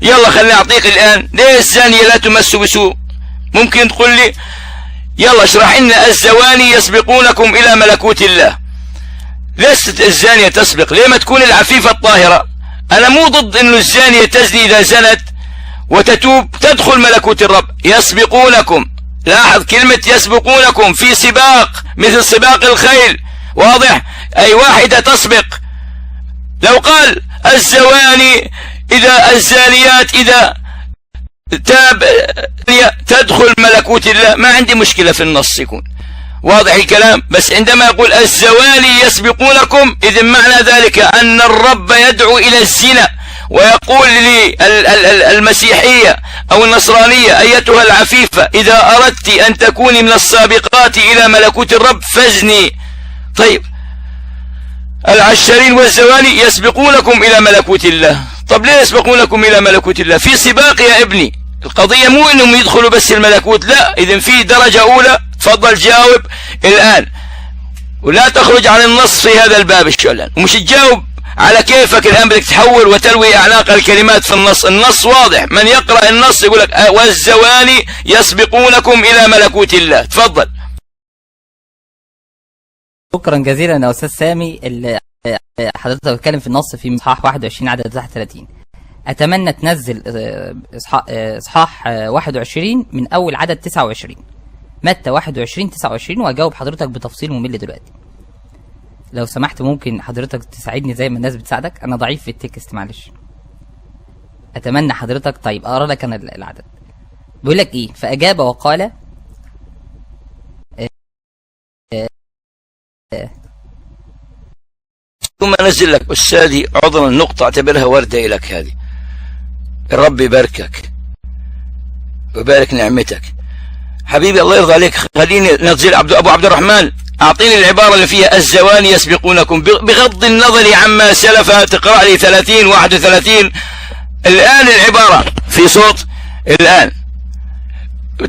يلا خليني أعطيك الآن ليه الزانية لا تمس بسوء. ممكن تقول لي يلا اشرح لنا الزواني يسبقونكم إلى ملكوت الله. ليش الزانية تسبق؟ ليه ما تكون العفيفة الطاهرة؟ أنا مو ضد إنه الزانية تزني إذا زنت وتتوب تدخل ملكوت الرب. يسبقونكم، لاحظ كلمة يسبقونكم، في سباق مثل سباق الخيل، واضح؟ أي واحدة تسبق. لو قال الزواني إذا الزانيات إذا تاب تدخل ملكوت الله، ما عندي مشكلة في النص يكون واضح الكلام. بس عندما يقول الزواني يسبقونكم، إذن معنى ذلك أن الرب يدعو إلى الزنا ويقول للمسيحية أو النصرانية أيتها العفيفة إذا أردت أن تكوني من السابقات إلى ملكوت الرب فازني. طيب العشرين والزواني يسبقونكم إلى ملكوت الله. طب ليه يسبقونكم إلى ملكوت الله؟ في سباق يا ابني. القضية مو إنهم يدخلوا بس الملكوت، لا، إذن في درجة أولى. تفضل جاوب الآن ولا تخرج عن النص في هذا الباب الشغلان، ومش تجاوب على كيفك الآن، بدك تحول وتلوي أعناق الكلمات في النص. النص واضح، من يقرأ النص يقول لك والزواني يسبقونكم إلى ملكوت الله. تفضل. شكرا جزيلا يا أستاذ سامي. اللي حضرتك بتتكلم في النص في إصحاح 21 عدد 31. أتمنى تنزل إصحاح 21 من أول عدد 29، متى 21-29، وأجاوب حضرتك بتفصيل ممل دلوقتي. لو سمحت ممكن حضرتك تساعدني زي ما الناس بتساعدك؟ أنا ضعيف في التكست معلش. أتمنى حضرتك. طيب أقرأ لك أنا العدد. بيقول لك إيه؟ فأجاب وقال ثم أنزل لك أستاذي عذرا نقطة اعتبرها وردة لك هذه. الرب يباركك ويبارك نعمتك حبيبي، الله يرضى عليك. خليني ننزل أبو عبد الرحمن، أعطيني العبارة اللي فيها الزواني يسبقونكم بغض النظر عما سلف. تقرأ لي 30-31 الآن العبارة في صوت الآن.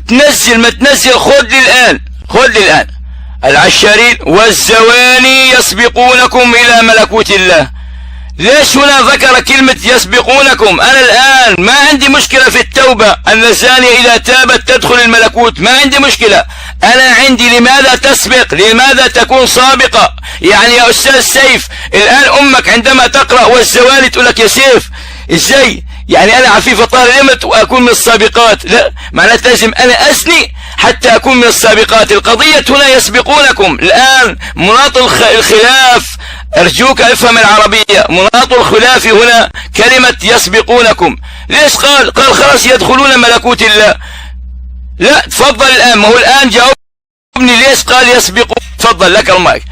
تنزل ما تنزل، خذ لي الآن، خذ لي الآن. العشرين والزواني يسبقونكم إلى ملكوت الله. ليش هنا ذكر كلمة يسبقونكم؟ أنا الآن ما عندي مشكلة في التوبة، أن الزانية إذا تابت تدخل الملكوت، ما عندي مشكلة. أنا عندي لماذا تسبق؟ لماذا تكون سابقة؟ يعني يا أستاذ سيف الآن أمك عندما تقرأ والزواني تقول لك يا سيف إزاي؟ يعني أنا عفيفة طاهرة لما أكون من السابقات؟ لا، معناته لازم أنا أزني حتى أكون من السابقات. القضية هنا يسبقونكم. الآن مناط الخلاف، أرجوك افهم العربية، مناط الخلاف هنا كلمة يسبقونكم. ليش قال خلاص يدخلون ملكوت الله؟ لا، تفضل الآن. ما هو الآن جاوبني ليش قال يسبقون. تفضل لك المايك.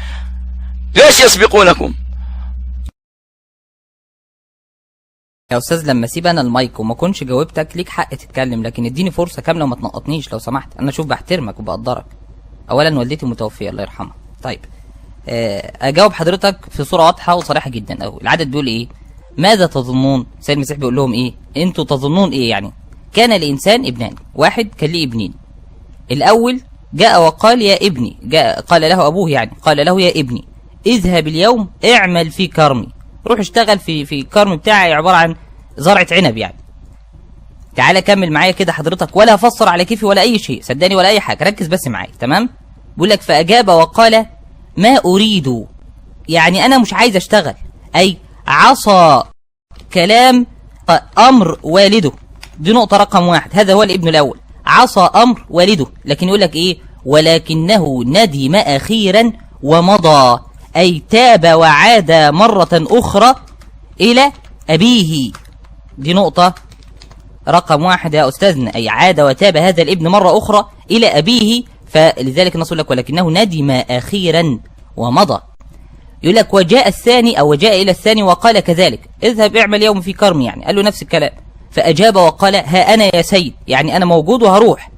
ليش يسبقونكم يا أستاذ؟ لما أسيب أنا المايك وما كنش جاوبتك ليك حق تتكلم، لكن اديني فرصة كاملة وما تنقطنيش لو سمحت. أنا شوف بحترمك وبقدرك. أولا والدتي متوفية الله يرحمها. طيب أجاوب حضرتك في صورة واضحة وصريحة جدا أوي. العدد بيقول إيه؟ ماذا تظنون؟ سيد المسيح بيقول لهم إيه؟ أنتوا تظنون إيه يعني؟ كان الإنسان ابنان، واحد كان ليه ابنين. الأول جاء وقال يا ابني، قال له أبوه يعني، قال له يا ابني اذهب اليوم اعمل في كرمي، روح اشتغل في الكرم بتاعي، عبارة عن زرعة عنب يعني. تعالى كمل معايا كده حضرتك، ولا هفسر على كيفي ولا أي شيء صدقني ولا أي حاجة، ركز بس معايا تمام؟ بيقول لك فأجاب وقال ما أريد، يعني أنا مش عايز أشتغل، أي عصى كلام أمر والده. دي نقطة رقم واحد. هذا هو الابن الأول، عصى أمر والده. لكن يقول لك إيه؟ ولكنه ندم أخيرا ومضى، أي تاب وعاد مرة أخرى إلى أبيه. دي نقطة رقم واحد يا أستاذنا، أي عاد وتاب هذا الابن مرة أخرى إلى أبيه. فلذلك نقول لك ولكنه ندم أخيرا ومضى. يقول لك وجاء الثاني أو وجاء إلى الثاني وقال كذلك اذهب اعمل يوم في كرم، يعني قال له نفس الكلام. فأجاب وقال ها أنا يا سيد، يعني أنا موجود وهروح.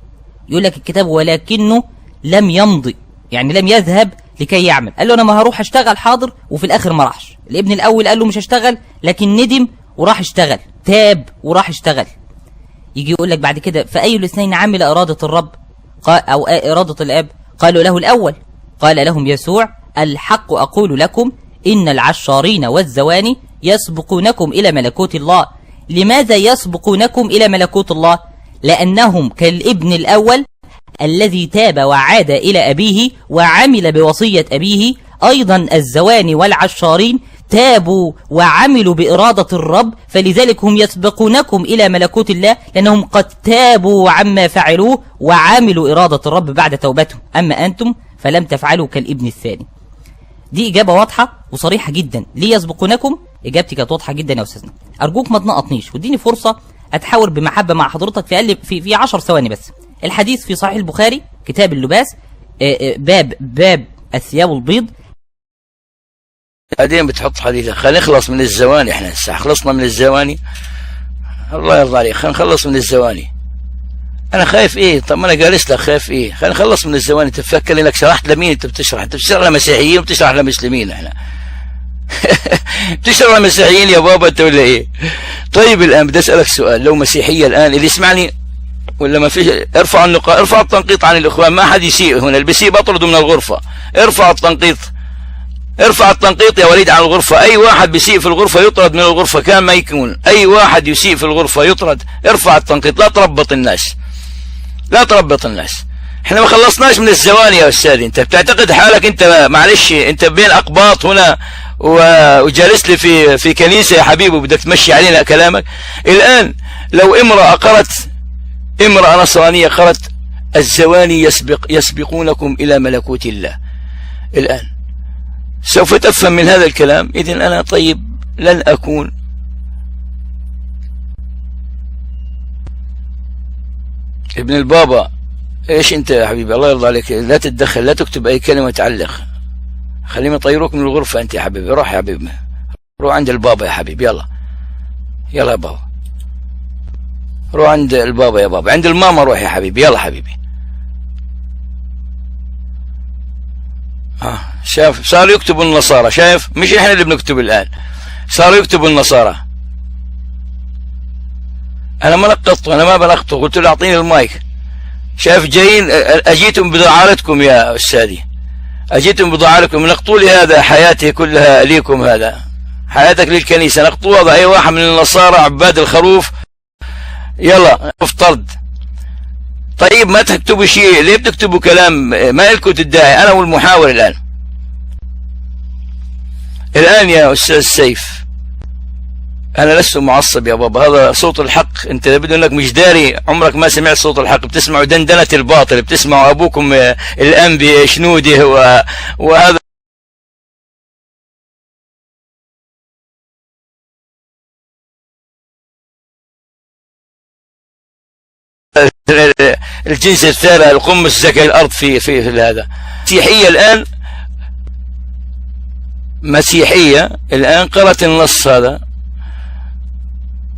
يقول لك الكتاب ولكنه لم يمضي، يعني لم يذهب لكي يعمل. قال له أنا ما هروح أشتغل حاضر، وفي الآخر ما راحش. الابن الأول قال له مش هشتغل، لكن ندم وراح اشتغل، تاب وراح اشتغل. يجي يقول لك بعد كده فأي الاثنين عمل إرادة الرب أو إرادة الأب؟ قالوا له الأول. قال لهم يسوع الحق أقول لكم إن العشارين والزواني يسبقونكم إلى ملكوت الله. لماذا يسبقونكم إلى ملكوت الله؟ لأنهم كالابن الأول الذي تاب وعاد إلى أبيه وعمل بوصية أبيه. أيضا الزواني والعشارين تابوا وعملوا بإرادة الرب، فلذلك هم يسبقونكم إلى ملكوت الله، لأنهم قد تابوا عما فعلوه وعملوا إرادة الرب بعد توبتهم. أما أنتم فلم تفعلوا كالابن الثاني. دي إجابة واضحة وصريحة جدا. ليه يسبقونكم؟ إجابتي كانت واضحة جدا يا أستاذنا. أرجوك ما تنقطنيش واديني فرصة أتحاور بمحبة مع حضرتك في 10 ثواني بس. الحديث في صحيح البخاري كتاب اللباس، باب الثياب البيض. بعدين بتحط حديثة. خلينا نخلص من الزواني، احنا هسه خلصنا من الزواني، الله يرضى عليك. خلينا نخلص من الزواني. انا خايف ايه؟ طب ما انا جالس لك، خايف ايه؟ خلينا نخلص من الزواني. تفكر انك شرحت لمين؟ انت بتشرح؟ انت بتشرح لمسيحيين وبتشرح لمسلمين. احنا بتشرح لمسيحيين يا بابا انت ولا ايه؟ طيب الان بدي اسالك سؤال. لو مسيحيه الان اللي يسمعني ولا ما فيش، ارفع النقاط، ارفع التنقيط عن الاخوان. ما حد يسيء هنا، اللي بيسيء بطرده من الغرفه. ارفع التنقيط، ارفع التنقيط يا وليد عن الغرفة. اي واحد بيسيء في الغرفة يطرد من الغرفة كان ما يكون. اي واحد يسيء في الغرفة يطرد. ارفع التنقيط، لا تربط الناس، لا تربط الناس. احنا ما خلصناش من الزواني يا استاذ. انت بتعتقد حالك انت معلش انت بين اقباط هنا وجالس لي في كنيسة يا حبيبي وبدك تمشي علينا كلامك. الان لو امرأة نصرانية قالت الزواني يسبقونكم الى ملكوت الله، الان سوف تفهم من هذا الكلام. إذن أنا طيب لن أكون ابن البابا. إيش أنت يا حبيبي؟ الله يرضى عليك، لا تتدخل، لا تكتب أي كلمة تعلق. خليهم يطيروك من الغرفة. أنت يا حبيبي روح يا حبيبي، روح عند البابا يا حبيبي. يلا يلا يا بابا، روح عند البابا يا بابا. عند الماما روح يا حبيبي. يلا حبيبي. شايف صاروا يكتبوا النصارى؟ شايف؟ مش احنا اللي بنكتب الان، صاروا يكتبوا النصارى. انا ما نقطته، انا ما بنقطه، قلت له اعطيني المايك. شايف جايين؟ اجيتم بضعارتكم يا استاذي، اجيتم بضعاركم. نقطوا لي هذا حياتي كلها ليكم، هذا حياتك للكنيسه. نقطوا هذا اي واحد من النصارى عباد الخروف. يلا افترض. طيب ما تكتبوا شيء، ليه بتكتبوا كلام ما لكم تدعي؟ انا والمحاور الان يا استاذ سيف، انا لست معصب يا بابا، هذا صوت الحق. انت بدو انك مش داري، عمرك ما سمعت صوت الحق، بتسمعوا دندنة الباطل، بتسمعوا ابوكم الانبي شنودي وهذا الجنس الثالث، القمص زكى الارض في هذا. مسيحية الان، مسيحية الان قرأت النص هذا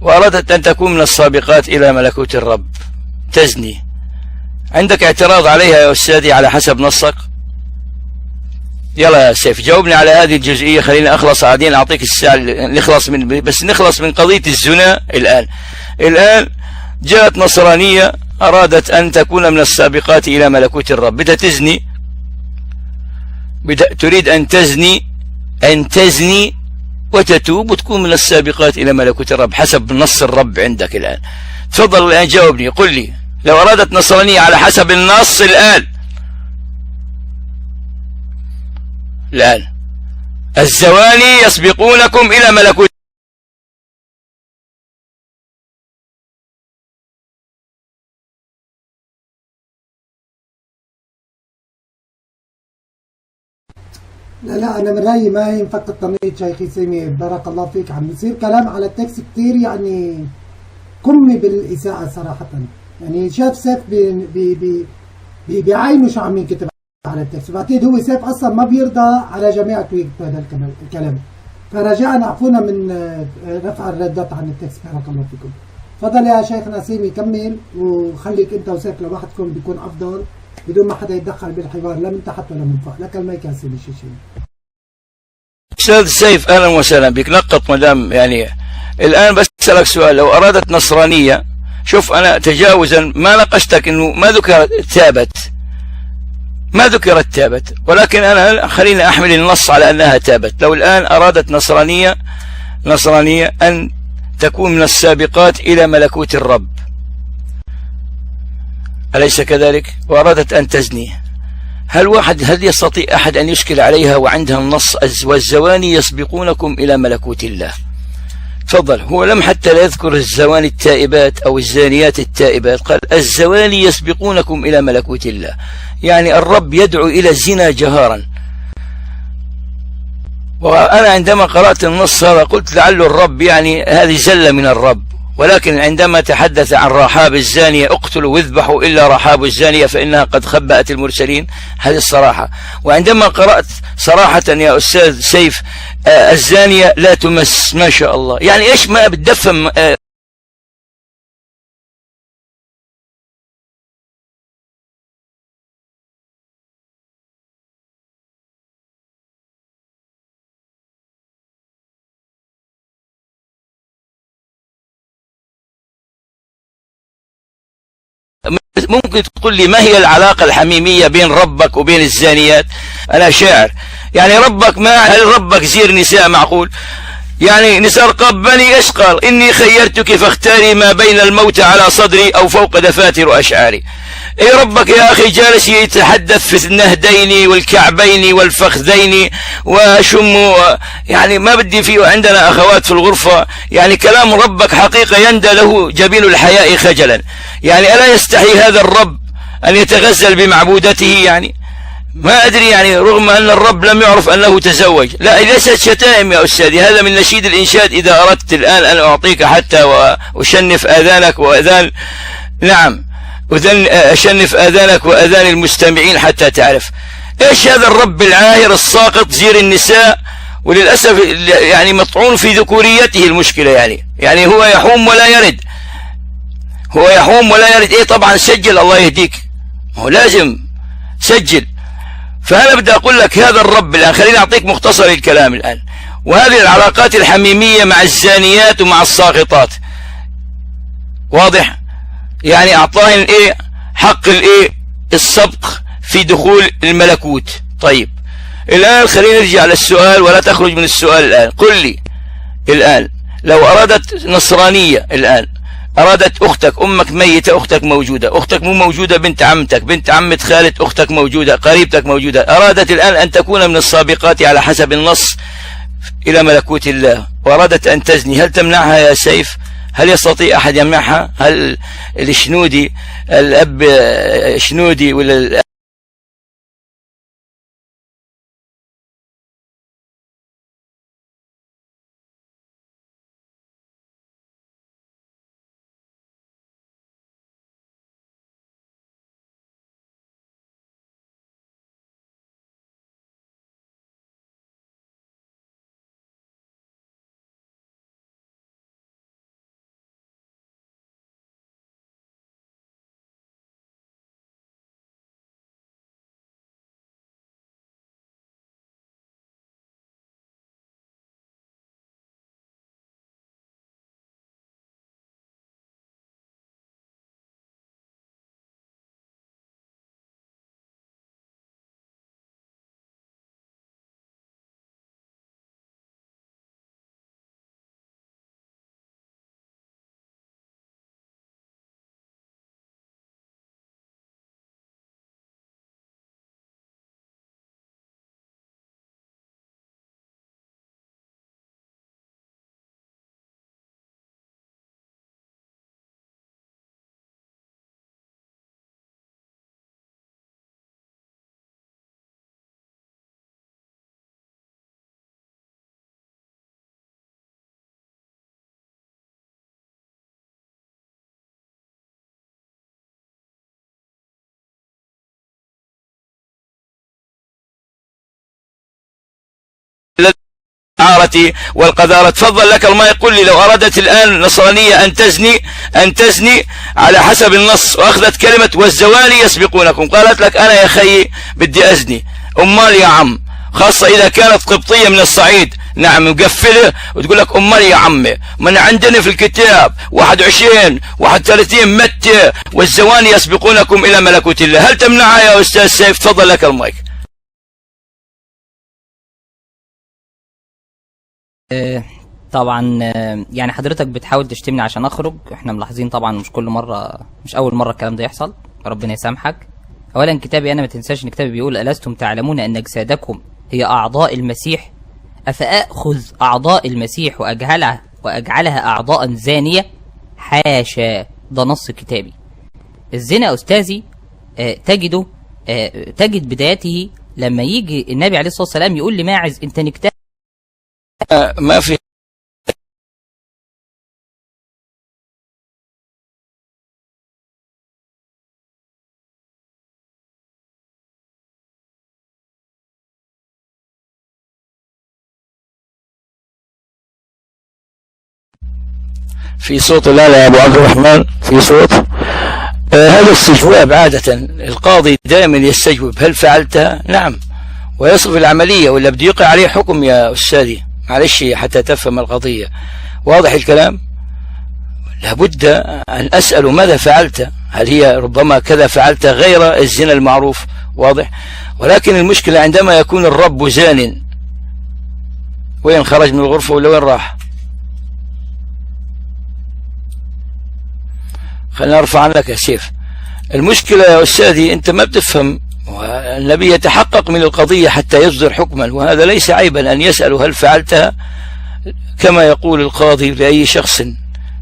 وأرادت أن تكون من السابقات إلى ملكوت الرب، تزني. عندك اعتراض عليها يا أستاذي على حسب نصك؟ يلا يا سيف جاوبني على هذه الجزئية. خليني أخلص، عادين أعطيك الساعة نخلص بس نخلص من قضية الزنا. الآن جاءت نصرانية أرادت أن تكون من السابقات إلى ملكوت الرب، بدها تزني، تريد أن تزني وتتوب وتكون من السابقات إلى ملكوت الرب حسب نص الرب عندك الآن. تفضل الآن جاوبني، قل لي لو أرادت نصرانية على حسب النص الآن الزواني يسبقونكم إلى ملكوت. لا أنا من رأيي ما ينفك التمريض شيخي سامي، بارك الله فيك. عم بيصير كلام على التكست كتير يعني قمة بالإساءة صراحة. يعني شاف سيف بيعينوا شو عم ينكتب على التكست، بعتقد هو سيف أصلا ما بيرضى على جميع تويت هذا الكلام. فرجاء عفونا من رفع الردات عن التكست، بارك الله فيكم. تفضل يا شيخنا سامي كمل، وخليك أنت وسيف لوحدكم بيكون أفضل بدون ما حدا يتدخل بالحوار، لا من تحت ولا من فوق. لك المايك يا سيدي شيشي. استاذ سيف اهلا وسهلا بك. نقط مدام يعني الان بسألك سؤال. لو ارادت نصرانية، شوف انا تجاوزا ما ناقشتك انه ما ذكرت تابت، ولكن انا خليني احمل النص على انها تابت. لو الان ارادت نصرانية ان تكون من السابقات إلى ملكوت الرب، أليس كذلك؟ وأرادت أن تزني، هل يستطيع أحد أن يشكل عليها وعندها النص والزواني يسبقونكم إلى ملكوت الله؟ تفضل. هو لم حتى لا يذكر الزواني التائبات أو الزانيات التائبات، قال الزواني يسبقونكم إلى ملكوت الله، يعني الرب يدعو إلى الزنا جهارا. وأنا عندما قرأت النص هذا قلت لعل الرب يعني هذه زلة من الرب، ولكن عندما تحدث عن رحاب الزانية اقتلوا واذبحوا إلا رحاب الزانية فإنها قد خبأت المرسلين، هذه الصراحة. وعندما قرأت صراحة يا أستاذ سيف الزانية لا تمس، ما شاء الله، يعني إيش ما بتدفن ممكن تقول لي ما هي العلاقة الحميمية بين ربك وبين الزانيات؟ أنا شاعر، يعني ربك هل ربك زير نساء؟ معقول؟ يعني نساء قبني إيش قال؟ إني خيرتك فاختاري ما بين الموت على صدري أو فوق دفاتر أشعاري. اي ربك يا اخي جالس يتحدث في النهدين والكعبين والفخذين وشم، يعني ما بدي فيه. عندنا اخوات في الغرفة، يعني كلام ربك حقيقة يندى له جبين الحياء خجلا. يعني الا يستحي هذا الرب ان يتغزل بمعبودته؟ يعني ما ادري، يعني رغم ان الرب لم يعرف انه تزوج. لا، ليست شتائم يا استاذي، هذا من نشيد الانشاد. اذا اردت الان ان اعطيك حتى واشنف اذانك واذان، نعم، أشنف آذانك وآذان المستمعين حتى تعرف إيش هذا الرب العاهر الساقط زير النساء. وللأسف يعني مطعون في ذكوريته المشكلة، يعني هو يحوم ولا يرد، هو يحوم ولا يرد. إيه طبعا سجل، الله يهديك، هو لازم سجل. فأنا بدي أقول لك هذا الرب الآن، خليني أعطيك مختصر الكلام الآن. وهذه العلاقات الحميمية مع الزانيات ومع الساقطات واضح، يعني أعطاهن إيه حق الإيه السبق في دخول الملكوت. طيب الآن خلينا نرجع للسؤال ولا تخرج من السؤال الآن. قل لي الآن لو أرادت نصرانية الآن، أرادت أختك، أمك ميتة أختك موجودة، أختك مو موجودة، بنت عمتك، بنت عمة خالة أختك موجودة، قريبتك موجودة، أرادت الآن أن تكون من السابقات على حسب النص إلى ملكوت الله، وأرادت أن تزني، هل تمنعها يا سيف؟ هل يستطيع أحد يمنعها؟ هل الشنودي الأب شنودي ولا العارة والقذارة؟ تفضل لك الماء. يقول لي لو أرادت الآن النصرانية أن تزني على حسب النص، وأخذت كلمة والزواني يسبقونكم، قالت لك أنا يا خيي بدي أزني، أمال يا عم، خاصة إذا كانت قبطية من الصعيد، نعم، مقفلة، وتقول لك أمال يا عمي، من عندنا في الكتاب 21 31 متى والزواني يسبقونكم إلى ملكوت الله، هل تمنعها يا أستاذ سيف؟ تفضل لك المايك. طبعا يعني حضرتك بتحاول تشتمني عشان اخرج، احنا ملاحظين طبعا مش كل مره، مش اول مره الكلام ده يحصل، ربنا يسامحك. اولا كتابي انا، ما تنساش ان كتابي بيقول ألستم تعلمون ان اجسادكم هي اعضاء المسيح، افاخذ اعضاء المسيح واجعلها اعضاء زانيه؟ حاشا، ده نص كتابي. الزنا استاذي تجد بدايته لما يجي النبي عليه الصلاه والسلام يقول لماعز انت نكتاب ما في صوت. لا يا ابو عبد الرحمن في صوت. هذا استجواب عادة القاضي دائما يستجوب هل فعلتها؟ نعم، ويصرف العملية، ولا بده يقع عليه حكم يا أستاذي؟ معلش حتى تفهم القضية. واضح الكلام؟ لابد أن أسأل ماذا فعلت؟ هل هي ربما كذا فعلت غير الزنا المعروف؟ واضح. ولكن المشكلة عندما يكون الرب زان، وين خرج من الغرفة ولا وين راح؟ خلينا نرفع عنك يا سيف. المشكلة يا أستاذي أنت ما بتفهم، والنبي يتحقق من القضية حتى يصدر حكما، وهذا ليس عيبا أن يسأل هل فعلتها كما يقول القاضي لأي شخص.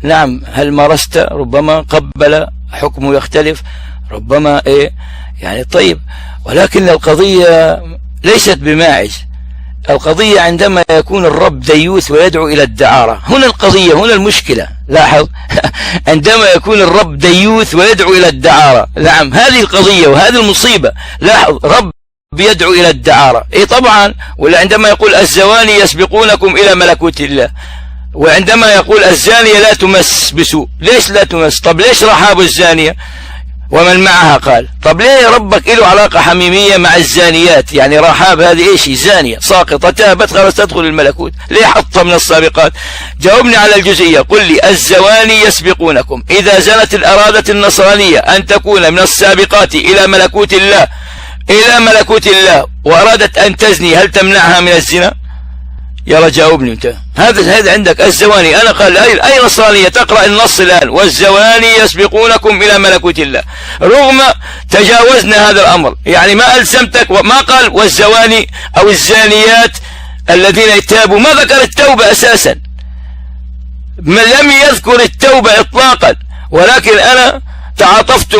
نعم، هل مارست؟ ربما قبل، حكمه يختلف، ربما يعني طيب. ولكن القضية ليست بماعز، القضية عندما يكون الرب ديوث ويدعو إلى الدعارة. هنا القضية، هنا المشكلة. لاحظ عندما يكون الرب ديوث ويدعو إلى الدعارة، نعم هذه القضية وهذه المصيبة. لاحظ، رب يدعو إلى الدعارة، طبعا. ولا عندما يقول الزواني يسبقونكم إلى ملكوت الله، وعندما يقول الزانية لا تمس بسوء. ليش لا تمس؟ طب ليش رحاب الزانية ومن معها قال؟ طب ليه ربك له علاقة حميمية مع الزانيات؟ يعني رحاب هذه ايش؟ زانية ساقطة تابت خلاص تدخل الملكوت، ليه حطها من السابقات؟ جاوبني على الجزئية. قل لي الزواني يسبقونكم، إذا زنت الأرادة النصرانية أن تكون من السابقات إلى ملكوت الله، إلى ملكوت الله، وأرادت أن تزني، هل تمنعها من الزنا؟ يلا جاوبني انت. هذا عندك الزواني. انا قال اي نصرانية تقرأ النص الان والزواني يسبقونكم الى ملكوت الله، رغم تجاوزنا هذا الامر، يعني ما الزمتك وما قال والزواني او الزانيات الذين تابوا، ما ذكر التوبة اساسا، لم يذكر التوبة اطلاقا. ولكن انا تعاطفت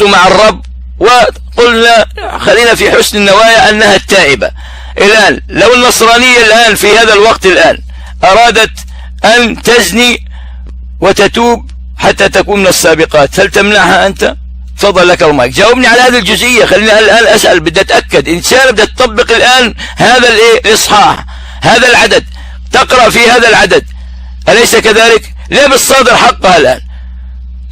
مع الرب وقلنا خلينا في حسن النوايا انها التائبة. الآن لو النصرانية الآن في هذا الوقت الآن أرادت أن تزني وتتوب حتى تكون من السابقات، هل تمنعها أنت؟ تفضل لك المايك، جاوبني على هذه الجزئية. خليني الآن أسأل، بدي أتأكد إنسان بدها تطبق الآن هذا الإصحاح، هذا العدد، تقرأ في هذا العدد، أليس كذلك؟ ليه بالصادر حقها الآن؟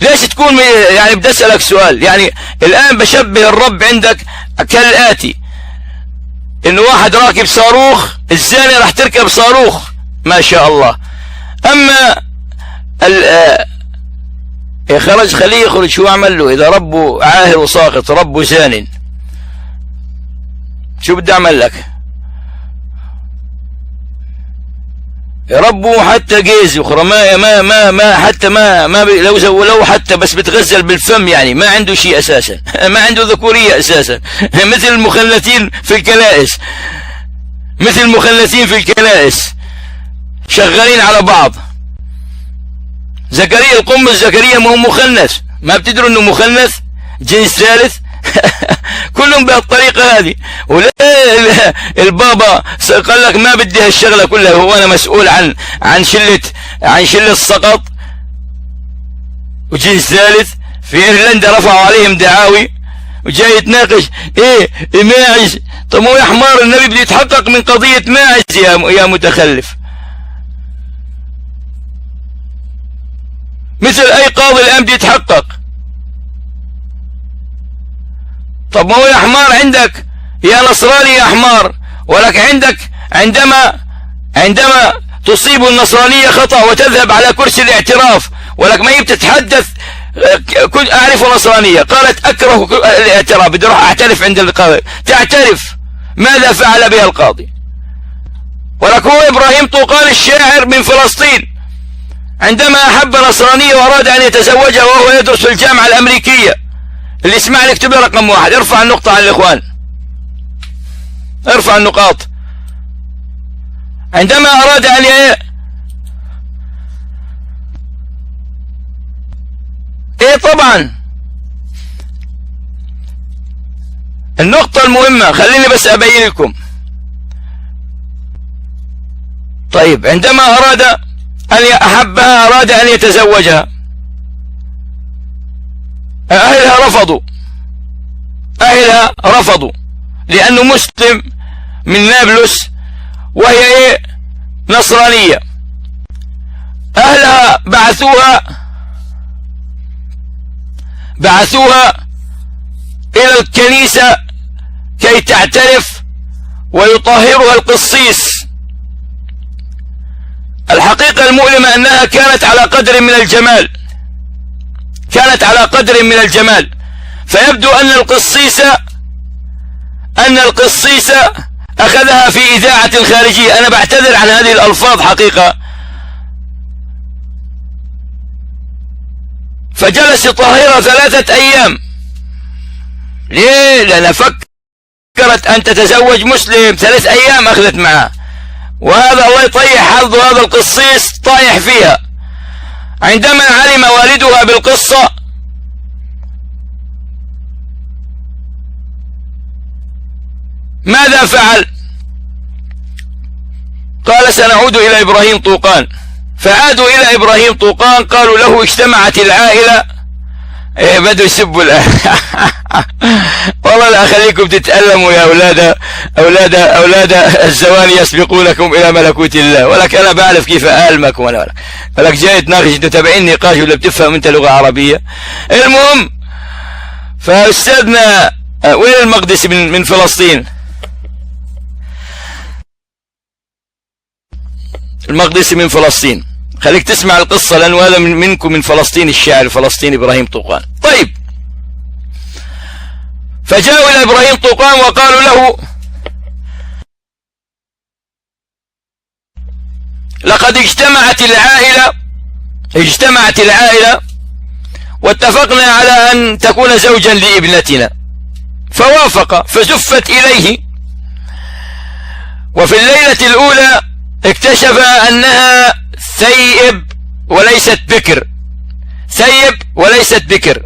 ليش تكون يعني بدي أسألك سؤال. يعني الآن بشبه الرب عندك كالآتي، انه واحد راكب صاروخ، الزانية راح تركب صاروخ ما شاء الله. اما خرج، خليه يخرج، شو اعمل له؟ اذا ربه عاهر وساقط، ربه زان، شو بدي اعمل لك؟ ربه حتى جيز اخرى ما حتى ما لو حتى بس بتغزل بالفم، يعني ما عنده شيء اساسا، ما عنده ذكورية اساسا، مثل المخلثين في الكنائس، شغالين على بعض. زكريا القنبل، زكريا ما هو مخنث، ما بتدروا انه مخنث جنس ثالث؟ كلهم بهالطريقة هذه. وليه البابا قال لك ما بدي هالشغلة كلها، هو أنا مسؤول عن شلة سقط وجنس ثالث؟ في إيرلندا رفعوا عليهم دعاوي وجاي يتناقش ماعز. طب هو يا حمار النبي بده يتحقق من قضية ماعز يا متخلف، مثل أي قاضي الآن بده يتحقق. طب ما هو يا حمار عندك يا نصراني يا حمار، ولك عندك عندما تصيب النصرانية خطأ وتذهب على كرسي الاعتراف، ولك ما بتتحدث. كنت أعرف نصرانية قالت أكره الاعتراف، بدي أروح أعترف عند القاضي. تعترف، ماذا فعل بها القاضي؟ ولكن هو إبراهيم طوقان الشاعر من فلسطين عندما أحب نصرانية وأراد أن يتزوجها وهو يدرس في الجامعة الأمريكية. اللي يسمعني اكتب لي رقم 1، ارفع النقطة عن الإخوان، ارفع النقاط. عندما أراد أن طبعا النقطة المهمة، خليني بس أبين لكم. طيب عندما أراد أن أحبها، أراد أن يتزوجها، أهلها رفضوا لأنه مسلم من نابلس وهي نصرانية. أهلها بعثوها إلى الكنيسة كي تعترف ويطهرها القسيس. الحقيقة المؤلمة أنها كانت على قدر من الجمال، فيبدو أن القسيس أخذها في إذاعة خارجية. أنا بعتذر عن هذه الألفاظ حقيقة. فجلس يطهرها 3 أيام. ليه؟ لأنها فكرت أن تتزوج مسلم. 3 أيام أخذت معه، وهذا الله يطيح حظه، هذا القسيس طايح فيها. عندما علم والدها بالقصة ماذا فعل؟ قال سنعود إلى إبراهيم طوقان. فعادوا إلى إبراهيم طوقان، قالوا له اجتمعت العائلة. بدوا يسبوا والله لا أخليكم تتألموا يا أولاد الزواني يسبقونكم إلى ملكوت الله. ولك أنا بعرف كيف ألمكم. ولك جاي تناقش، أنتوا تابعين نقاش ولا بتفهم أنت لغة عربية؟ المهم، فأستاذنا وين المقدسي من فلسطين؟ المقدسي من فلسطين، خليك تسمع القصة لأنه هذا منكم من فلسطين، الشاعر الفلسطيني إبراهيم طوقان. طيب، فجاءوا إلى إبراهيم طوقان وقالوا له لقد اجتمعت العائلة واتفقنا على أن تكون زوجا لابنتنا. فوافق، فزفت إليه. وفي الليلة الأولى اكتشف أنها ثيب وليست بكر،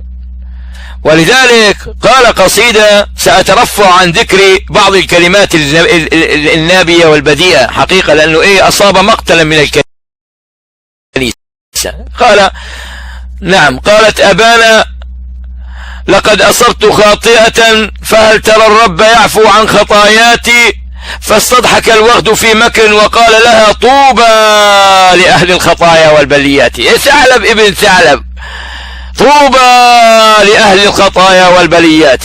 ولذلك قال قصيدة سأترفع عن ذكر بعض الكلمات النابية والبذيئة حقيقة، لأنه أصاب مقتلا من الكنيسة. قال نعم، قالت أبانا لقد أصبت خاطئة، فهل ترى الرب يعفو عن خطاياتي؟ فاستضحك الوغد في مكر وقال لها طوبى لأهل الخطايا والبليات. ثعلب ابن ثعلب، طوبى لأهل الخطايا والبليات.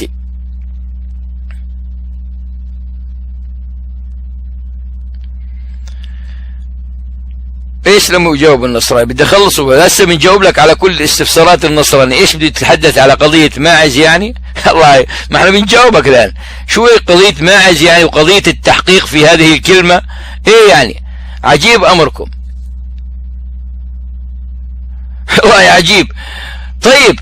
ايش لما يجاوب النصراني؟ بدي اخلصه هسه، بنجاوب لك على كل استفسارات النصراني. ايش بدي تتحدث على قضية ماعز يعني؟ الله، ما احنا بنجاوبك الان. شو قضية ماعز يعني وقضية التحقيق في هذه الكلمة؟ ايه يعني؟ عجيب امركم والله عجيب. طيب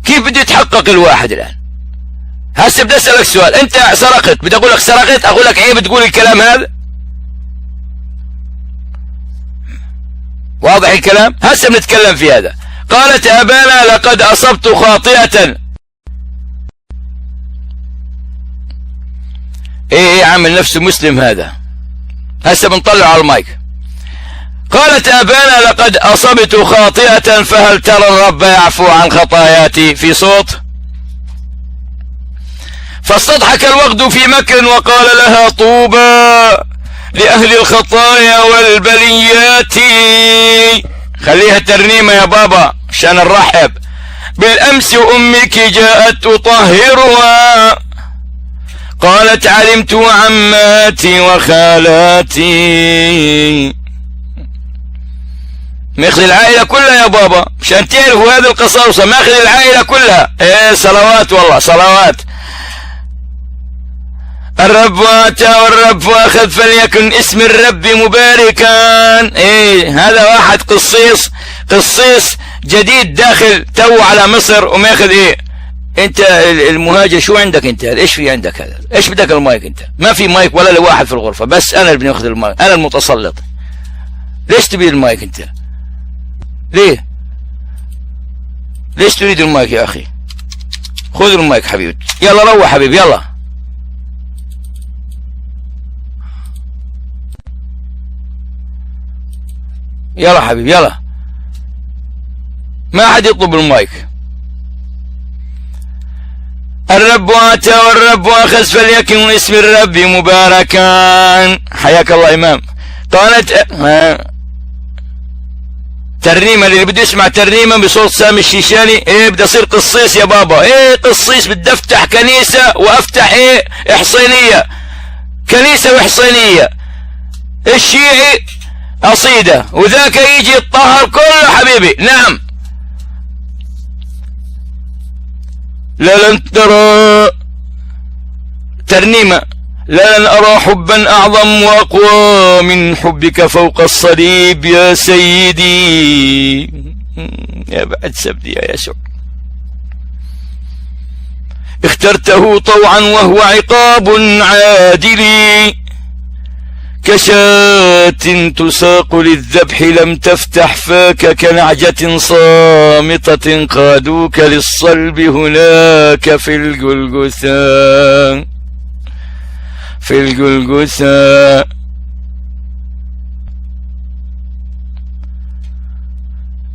كيف بده يتحقق الواحد الان؟ هسه بدي اسالك سؤال، انت سرقت، بدي اقول لك سرقت، اقول لك عيب تقول الكلام هذا؟ واضح الكلام؟ هسه بنتكلم في هذا. قالت ابانا لقد اصبت خاطئة. ايه عامل نفسه مسلم هذا. هسه بنطلع على المايك. قالت ابانا لقد اصبت خاطئة، فهل ترى الرب يعفو عن خطاياتي؟ في صوت. فاستضحك الوغد في مكر وقال لها طوبى لأهل الخطايا والبليات. خليها ترنيمة يا بابا عشان نرحب. بالأمس أمك جاءت تطهرها، قالت علمت عماتي وخالاتي. ماخذ العائلة كلها يا بابا عشان تعرفوا هذه القصاصة، ماخذ العائلة كلها. ايه صلوات والله صلوات. الرب أتى والرب أخذ فليكن اسم الرب مباركا. إيه هذا واحد قصيص جديد داخل تو على مصر وماخذ إيه. أنت المهاجر شو عندك أنت؟ إيش في عندك هذا؟ إيش بدك المايك أنت؟ ما في مايك ولا لواحد في الغرفة، بس أنا اللي بناخذ المايك، أنا المتسلط. ليش تبي المايك أنت؟ ليش تريد المايك يا أخي؟ خذ المايك حبيبي، يلا روح حبيبي يلا. يلا حبيبي يلا، ما حد يطلب المايك. الرب أتى والرب أخذ فليكن اسم الرب مباركا. حياك الله إمام. قالت ترنيمة، اللي بده يسمع ترنيمة بصوت سامي الشيشاني ايه بدي اصير قصيص يا بابا. ايه قصيص، بدي افتح كنيسة وافتح ايه حصينية، كنيسة وحصينية. الشيعي قصيدة وذاك يجي يتطهر كله حبيبي. نعم. لا لن ترى ترنيمة، لا لن أرى حبا أعظم وأقوى من حبك فوق الصليب يا سيدي. يا بعد سبدي يا يسوع. اخترته طوعا وهو عقاب عادل، كشاة تساق للذبح لم تفتح فاك، كنعجة صامتة قادوك للصلب هناك في الجلجثا. في الجلجثا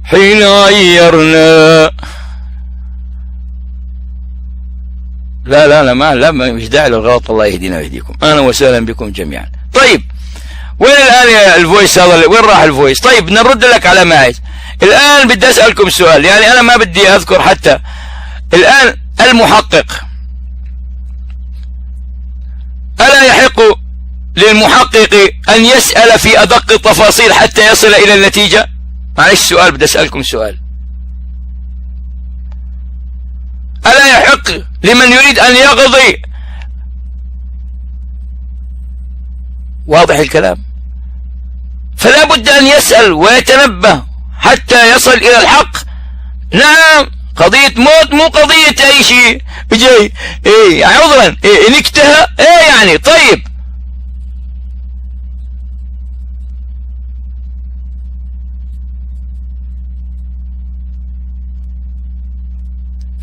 حين عيرنا. لا مش داعي للغلط، الله يهدينا ويهديكم. اهلا وسهلا بكم جميعا. طيب وين الان يا الفويس هذا؟ وين راح الفويس؟ طيب نرد لك على ما عايز. الان بدي اسالكم سؤال، يعني انا ما بدي اذكر حتى الان المحقق، ألا يحق للمحقق أن يسأل في أدق التفاصيل حتى يصل إلى النتيجة؟ معلش سؤال، بدي أسألكم سؤال. ألا يحق لمن يريد أن يقضي؟ واضح الكلام؟ فلا بد أن يسأل ويتنبه حتى يصل إلى الحق. نعم، قضية موت مو قضية أي شيء جاي إيه عذرا إيه نكتها إيه يعني. طيب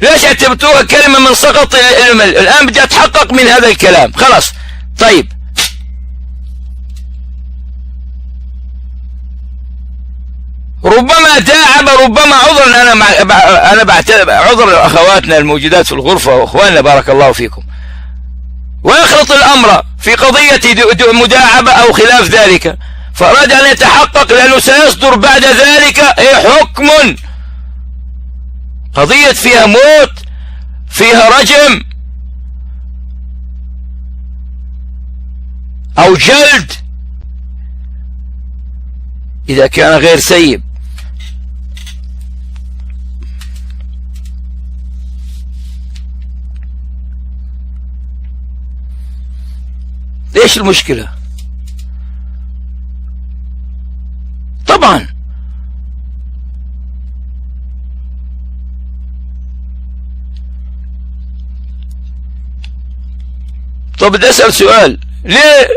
ليش اعتبرتوها كلمة من سقط العلم؟ الآن بدي أتحقق من هذا الكلام خلاص. طيب ربما داعب، ربما عذرا. انا بعتذر عذر اخواتنا الموجودات في الغرفه واخواننا بارك الله فيكم، ويخلط الامر في قضيه مداعبه او خلاف ذلك، فاراد ان يتحقق لانه سيصدر بعد ذلك حكم. قضيه فيها موت، فيها رجم او جلد اذا كان غير سيب. ايش المشكلة؟ طبعا طب بدي اسأل سؤال، ليه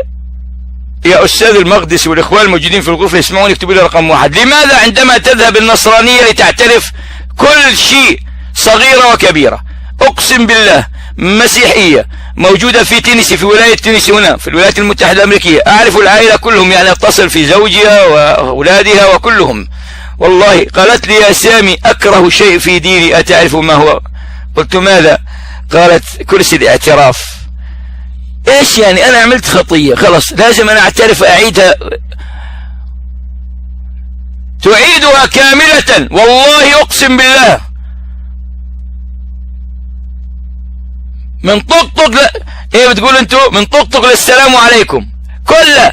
يا أستاذ المقدسي والإخوان الموجودين في الغرفة يسمعون يكتبوا لي رقم 1، لماذا عندما تذهب النصرانية لتعترف كل شيء صغيرة وكبيرة، أقسم بالله مسيحية موجودة في تينيسي، في ولاية تينيسي هنا في الولايات المتحدة الأمريكية، أعرف العائلة كلهم، يعني أتصل في زوجها وأولادها وكلهم، والله قالت لي يا سامي أكره شيء في ديني أتعرف ما هو؟ قلت ماذا؟ قالت كرسي الاعتراف. ايش يعني؟ انا عملت خطية خلاص لازم انا اعترف اعيدها؟ تعيدها كاملة والله اقسم بالله. من طقطق ايه بتقول انتوا؟ من طقطق للسلام عليكم كلها.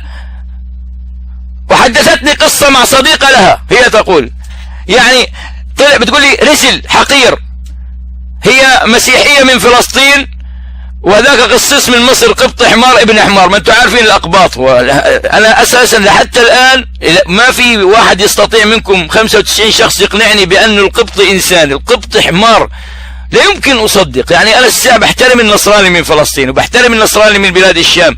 وحدثتني قصة مع صديقة لها، هي تقول يعني طلع بتقول لي رسل حقير، هي مسيحية من فلسطين وهذاك قصيص من مصر قبط حمار ابن حمار. ما انتم عارفين الأقباط. أنا أساسا لحتى الآن ما في واحد يستطيع منكم 95 شخص يقنعني بأن القبط إنسان. القبط حمار لا يمكن أصدق. يعني أنا الساعة بحترم النصراني من فلسطين، وبحترم النصراني من بلاد الشام،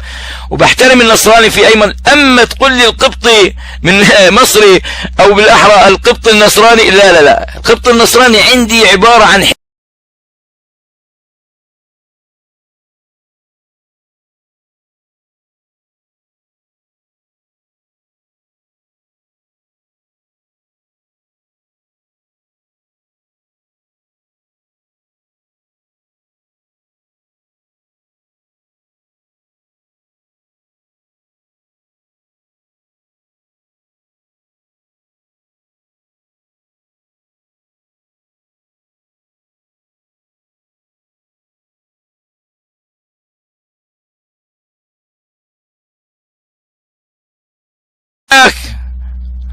وبحترم النصراني في أيمن. أما تقول لي القبطي من مصري أو بالأحرى القبط النصراني، لا لا لا. القبط النصراني عندي عبارة عن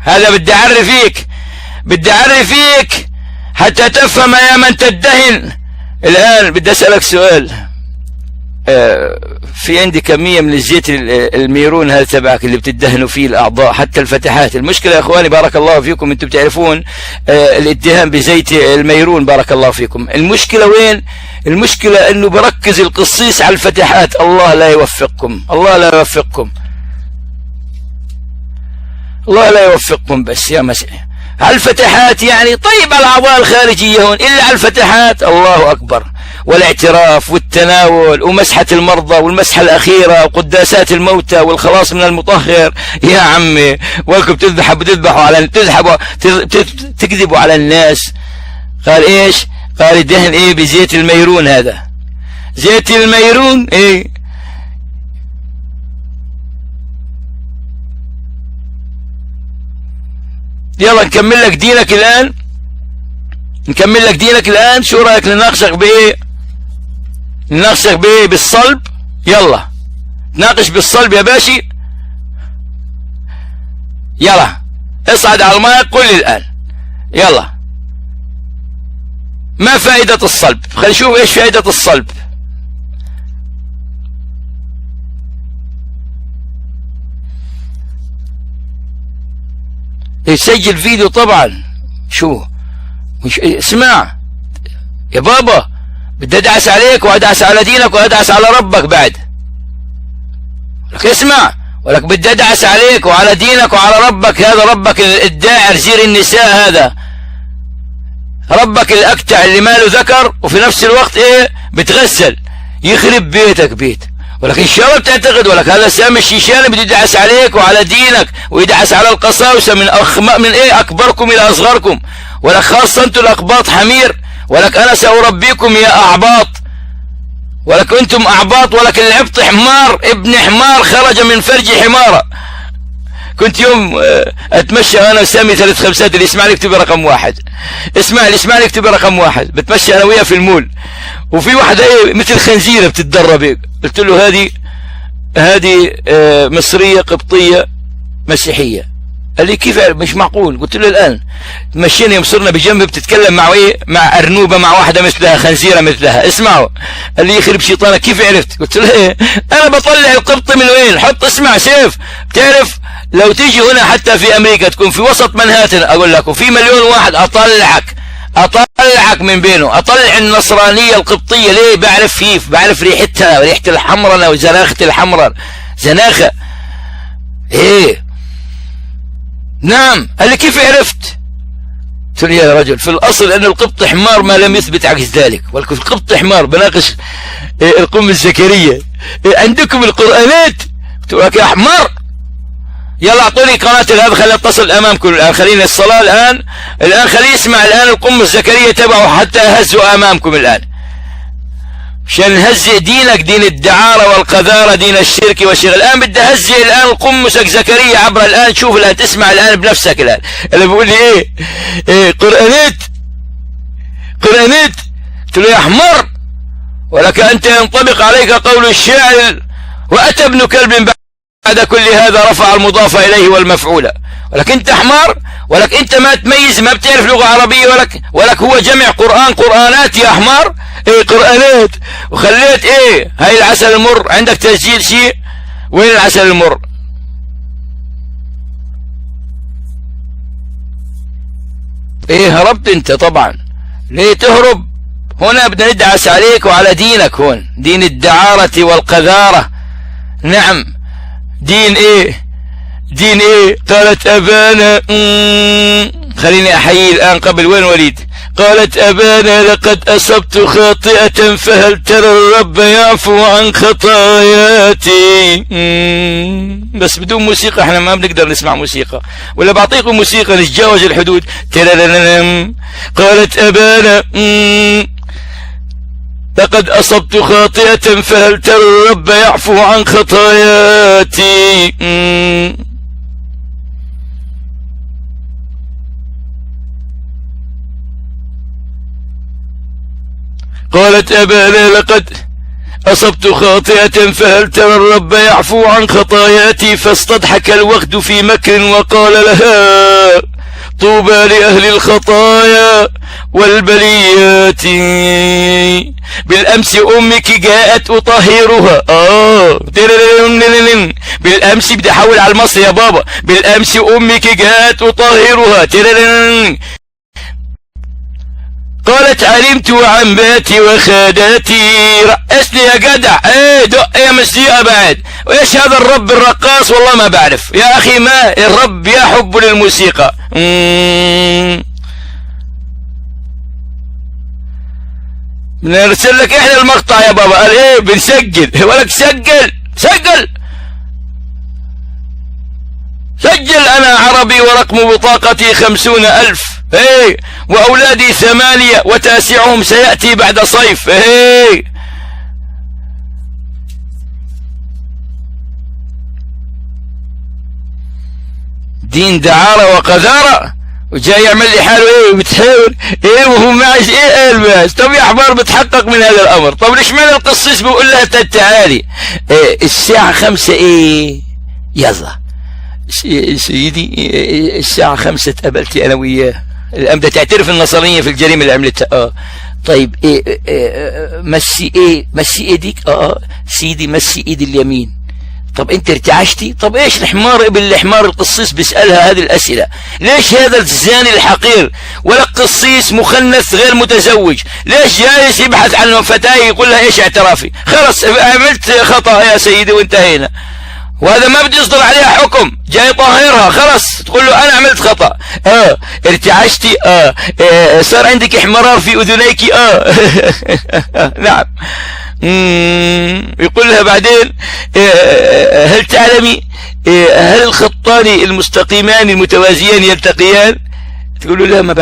هذا بدي أعرفيك، بدي أعرفيك حتى تفهم يا من تدهن. الآن بدي أسألك سؤال. في عندي كمية من الزيت الميرون هذا تبعك اللي بتدهنوا فيه الأعضاء حتى الفتحات. المشكلة يا أخواني بارك الله فيكم، أنتم بتعرفون الادهان بزيت الميرون بارك الله فيكم. المشكلة وين؟ المشكلة أنه بركز القصيص على الفتحات. الله لا يوفقكم، الله لا يوفقكم، الله لا يوفقكم. بس يا مسيح على الفتحات يعني طيب على الأعضاء الخارجية هون، إلا على الفتحات الله أكبر. والاعتراف والتناول ومسحة المرضى والمسحة الأخيرة وقداسات الموتى والخلاص من المطهر. يا عمي ولكم تذبحوا على تكذبوا على الناس. قال إيش؟ قال الدهن إيه بزيت الميرون. هذا زيت الميرون إيه؟ يلا نكمل لك دينك الآن، نكمل لك دينك الآن. شو رأيك نناقشك بإيه؟ نناقشك بإيه؟ بالصلب. يلا ناقش بالصلب يا باشي. يلا اصعد على الماء قل لي الآن. يلا ما فائدة الصلب؟ خلينا نشوف ايش فائدة الصلب. يسجل فيديو طبعا. شو مش اسمع يا بابا، بدي ادعس عليك وادعس على دينك وادعس على ربك بعد. لك اسمع، ولك بدي ادعس عليك وعلى دينك وعلى ربك. هذا ربك الداعر زير النساء، هذا ربك الاكتع اللي ماله ذكر وفي نفس الوقت ايه بتغسل. يخرب بيتك بيت. ولكن ان شاء الله بتعتقد ولك هذا سامي الشيشاني بده يدعس عليك وعلى دينك ويدعس على القساوسه من ايه اكبركم الى اصغركم. ولك خاصه انتم الاقباط حمير. ولك انا ساربيكم يا اعباط. ولك انتم اعباط. ولك العبط حمار ابن حمار خرج من فرج حماره. كنت يوم اتمشى انا وسامي 3 5 اللي يسمعني يكتب رقم 1. اسمع اللي يسمعني يكتب رقم 1. بتمشى انا وياه في المول وفي واحدة ايه مثل خنزيرة بتتدرب. قلت له هذه مصرية قبطية مسيحية. قال لي كيف؟ مش معقول. قلت له الآن مشينا يوم صرنا بجنب بتتكلم مع ايه؟ مع أرنوبة، مع واحدة مثلها، خنزيرة مثلها. اسمعوا. قال لي يخرب شيطانك كيف عرفت؟ قلت له ايه؟ انا بطلع القبط من وين؟ حط اسمع سيف. بتعرف لو تيجي هنا حتى في امريكا تكون في وسط منهاتن اقول لك وفي مليون واحد اطلعك من بينه. اطلع النصرانية القبطية. ليه؟ بعرف كيف، بعرف ريحتها، ريحة الحمرنة وزناخة الحمرن. زناخة ايه؟ نعم. قال لي كيف عرفت؟ قلت له يا رجل في الاصل ان القبط حمار ما لم يثبت عكس ذلك. ولكن القبط حمار. بناقش القم الزكريا. عندكم القرآنات؟ قلت له يا حمار يلا اعطوني قناة هذا خلينا اتصل امامكم الان. خلينا الصلاة الان خليه يسمع الان القم الزكريا تبعه حتى اهزوا امامكم الان. عشان نهزئ دينك، دين الدعارة والقذارة، دين الشرك والشغل. الان بدي اهزئ الان القمصك زكريا عبر الان. شوف الان تسمع الان بنفسك الان اللي بيقول لي ايه قرآنات. قلت له يا حمار ولك انت ينطبق عليك قول الشاعر واتى ابن كلب بعد كل هذا رفع المضاف إليه والمفعول. ولك انت حمار، ولك انت ما تميز، ما بتعرف لغة عربية، ولك هو جمع قرآن قرآنات يا حمار. ايه قرآنات؟ وخليت ايه هاي العسل المر؟ عندك تسجيل شيء؟ وين العسل المر؟ ايه هربت انت طبعا. ليه تهرب؟ هنا بدنا ندعس عليك وعلى دينك، هون دين الدعارة والقذارة. نعم دين ايه؟ دين ايه؟ قالت ابانا خليني احيي الان قبل. وين وليد؟ قالت ابانا لقد اصبت خاطئة فهل ترى الرب يعفو عن خطاياتي. بس بدون موسيقى احنا ما بنقدر نسمع موسيقى، ولا بعطيكم موسيقى نتجاوز الحدود. قالت ابانا لقد أصبت خاطئة فهل ترى الرب يعفو عن خطاياتي. قالت أبانا لقد أصبت خاطئة فهل ترى الرب يعفو عن خطاياتي. فاستضحك الوغد في مكر وقال لها طوبى لأهل الخطايا والبليات. بالأمس أمك جاءت أطهرها. بالأمس بدي أحول على المصري يا بابا. بالأمس أمك جاءت أطهرها. قالت علمت وعنباتي وخاداتي. رقصني يا جدع. ايه دق يا مسيئة بعد. وايش هذا الرب الرقاص؟ والله ما بعرف يا اخي. ما الرب يحب للموسيقى. بنرسل لك احنا المقطع يا بابا. قال ايه بنسجل؟ ولك سجل سجل سجل. انا عربي ورقم بطاقتي 50,000. ايه واولادي 8 وتاسعهم سيأتي بعد صيف. ايه دين دعارة وقذارة، وجاي يعمل لي حاله ايه بتحاول ايه وهو معش ايه الماس. طب يا حمار بتحقق من هذا الامر. طب ليش معنى القصيص بيقول لها تعالي إيه الساعة 5 ايه يلا سيدي الساعة 5 تقابلتي انا وياه. الان بدها تعترف النصرانية في الجريمة اللي عملتها. طيب مسي ايديك. سيدي مسي ايدي اليمين. طب انت ارتعشتي؟ طب ايش الحمار ابن الحمار القصيص بيسألها هذه الاسئلة؟ ليش هذا الزاني الحقير ولا قصيص مخنث غير متزوج ليش جالس يبحث عن فتاة يقول لها ايش اعترافي؟ خلص عملت خطأ يا سيدي وانتهينا. وهذا ما بدي يصدر عليها حكم، جاي طاهرها خلص تقول له انا عملت خطأ. ارتعشتي؟ صار عندك احمرار في اذنيك. نعم. يقول لها بعدين هل تعلمي هل الخطان المستقيمان المتوازيان يلتقيان؟ تقول له لا ما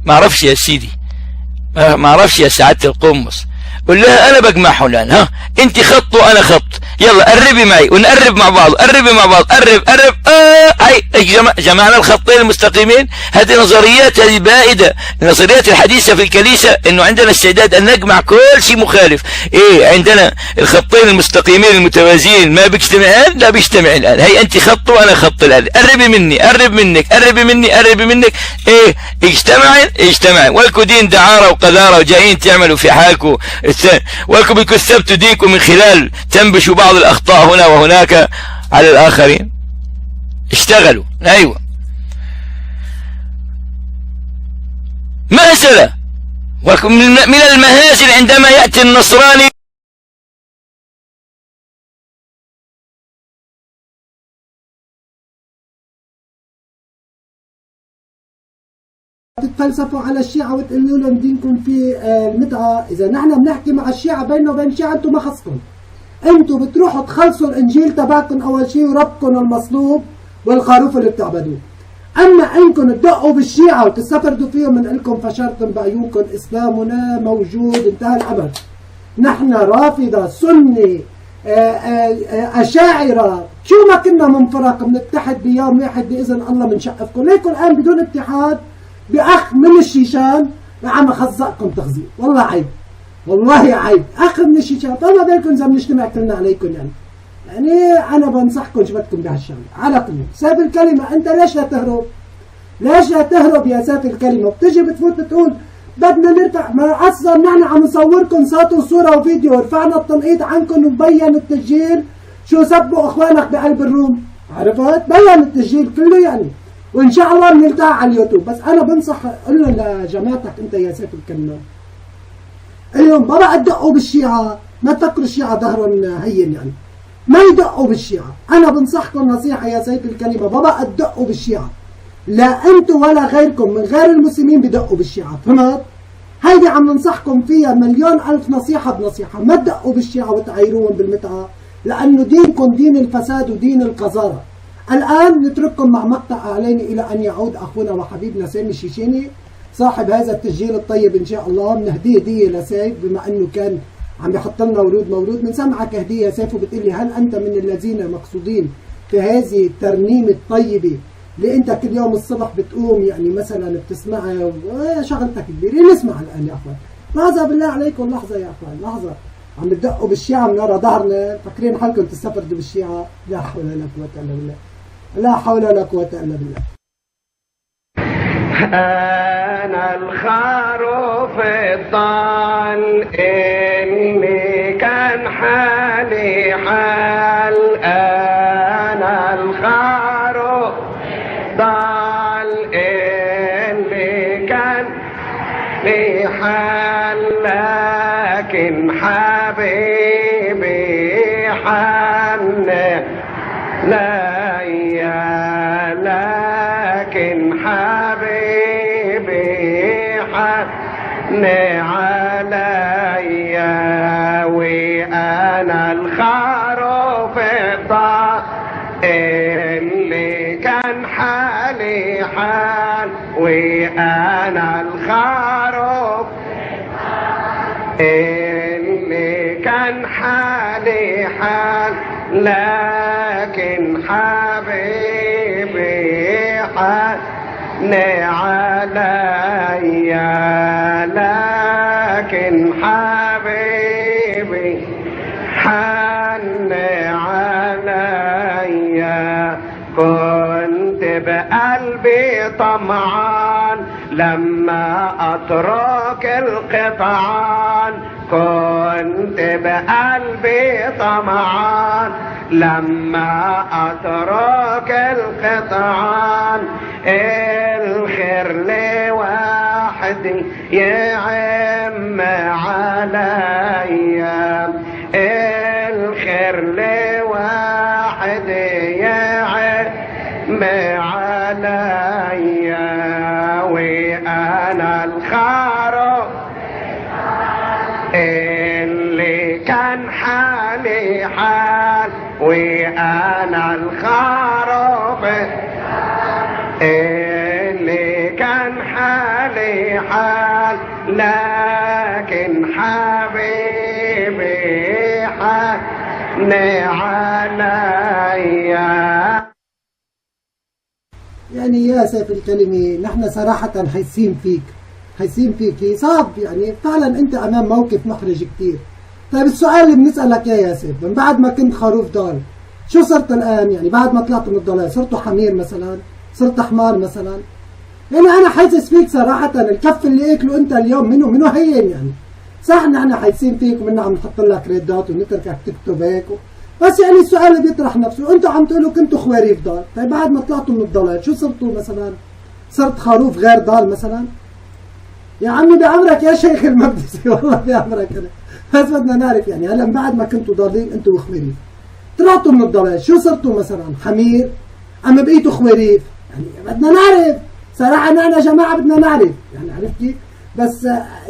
بعرفش يا سيدي، ما اعرفش يا سعادة القمص. قل لها انا بجمعهم الان. انت خط وانا خط، يلا قربي معي ونقرب مع بعض. قربي مع بعض. قرب. هاي جمعنا الخطين المستقيمين. هذه نظريات هذه بائدة. النظريات الحديثة في الكنيسة انه عندنا استعداد ان نجمع كل شيء مخالف. ايه عندنا الخطين المستقيمين المتوازيين ما بيجتمعان؟ لا بيجتمعان الان. هي انت خط وانا خط الان. قربي مني قرب منك قربي مني قربي منك. ايه اجتمعين ولكم دين دعارة وقذارة وجايين تعملوا في حالكم. ولكم بدكم تثبتوا دينكم من خلال تنبشوا بعض الأخطاء هنا وهناك على الآخرين. اشتغلوا. أيوة مهزلة. ولكم من المهازل عندما يأتي النصراني تتفلسفوا على الشيعة وتقولوا لهم دينكم في المتعة. إذا نحن بنحكي مع الشيعة بيننا وبين الشيعة أنتم ما خصكم. أنتم بتروحوا تخلصوا الإنجيل تبعكم أول شيء وربكم المصلوب والخروف اللي بتعبدوه. أما أنكم تدقوا بالشيعة وتستفردوا فيهم من لكم فشرتم بعيونكم. إسلامنا موجود انتهى الأمر. نحن رافضة سنة أشاعرة شو ما كنا من فرق بنتحد بيوم واحد بإذن الله بنشقفكم. ليكم الآن بدون اتحاد بأخ من الشيشان عم خزقكم تخزيق. والله عيب، والله عيب. أخ من الشيشان طبعا بينكم إذا بنجتمع كلنا عليكم يعني. يعني انا بنصحكم شو بدكم بهالشغله على كل. سيف الكلمه انت ليش لا تهرب؟ ليش لا تهرب يا سيف الكلمه؟ بتجي بتفوت بتقول بدنا نرفع، ما اصلا نحن عم نصوركم صوت وصوره وفيديو، رفعنا التنقيط عنكم ومبين التسجيل شو سبوا اخوانك بقلب الروم، عرفت؟ بين التسجيل كله يعني، وان شاء الله بنلتقى على اليوتيوب. بس انا بنصح قل لجماعتك انت يا سيف الكلمه، اليوم ما بقى تدقوا بالشيعه، ما تفكروا الشيعه ظهرهم هين يعني، ما يدقوا بالشيعه. انا بنصحكم نصيحه يا سيف الكلمه، ما بقى تدقوا بالشيعه، لا انتم ولا غيركم من غير المسلمين بدقوا بالشيعه، فهمت؟ هيدي عم ننصحكم فيها مليون الف نصيحه بنصيحه، ما تدقوا بالشيعه وتعايروهم بالمتعه، لانه دينكم دين الفساد ودين القذاره. الان نترككم مع مقطع اعلاني الى ان يعود اخونا وحبيبنا سامي الشيشيني صاحب هذا التسجيل الطيب ان شاء الله. بنهديه هديه لسيف بما انه كان عم يحط لنا ورود مولود، بنسمعك هديه يا سيف وبتقول لي هل انت من الذين مقصودين في هذه الترنيمه الطيبه اللي انت كل يوم الصبح بتقوم يعني مثلا بتسمعها شغلتك كبيره؟ نسمع الان يا اخوان. لحظه بالله عليكم، لحظه يا اخوان، لحظه. عم تدقوا بالشيعه من ورا ظهرنا، فاكرين حالكم تستفردوا بالشيعه؟ لا حول ولا قوه الا بالله، لا حول ولا قوه الا بالله. أنا الخروف الضال اللي كان حالي حال، أنا الخروف الضال اللي كان لي حال، لكن حبيبي حن ليا، لكن حبيبي حن عليا، وانا الخروف الضال اللي كان حالي حال، وانا الخروف اللي كان حالي حال، لكن حبيبي حن عليا، لكن حبيبي حن عليا. كنت بقلبي طمعان لما أترك القطعان، كنت بقلبي طمعان لما أترك القطعان، الخير لوحدي يعم عليا، الخير لوحدي يعم عليا، وانا الخروف اللي كان حالي حال، وانا الخروف اللي كان حالي حال، لكن حبيبي حن عليا. يعني يا سيف الكلمة نحن صراحة حاسين فيك، حاسين فيك، صعب يعني فعلا انت امام موقف محرج كتير. طيب السؤال اللي بنسألك يا سيف، من بعد ما كنت خروف ضال شو صرت الان؟ يعني بعد ما طلعت من الضلال صرتوا حمير مثلا؟ صرت حمار مثلا؟ يعني انا حاسس فيك صراحة، الكف اللي اكله انت اليوم منه هين يعني. صح نحن حاسين فيك ومنا عم نحط لك ريدات ونتركك تكتب هيك بس يعني السؤال اللي بيطرح نفسه، انتوا عم تقولوا كنتوا خواريف ضال، طيب بعد ما طلعتوا من الضلال شو صرتوا مثلا؟ صرت خروف غير ضال مثلا؟ يا عمي بعمرك يا شيخ المقدسي، والله بعمرك انا، بس بدنا نعرف يعني هلا بعد ما كنتوا ضالين انتوا وخواريف طلعتوا من الضلال شو صرتوا مثلا؟ حمير؟ ام بقيتوا خواريف؟ يعني بدنا نعرف صراحة، نحن يا جماعة بدنا نعرف يعني، عرفت كيف؟ بس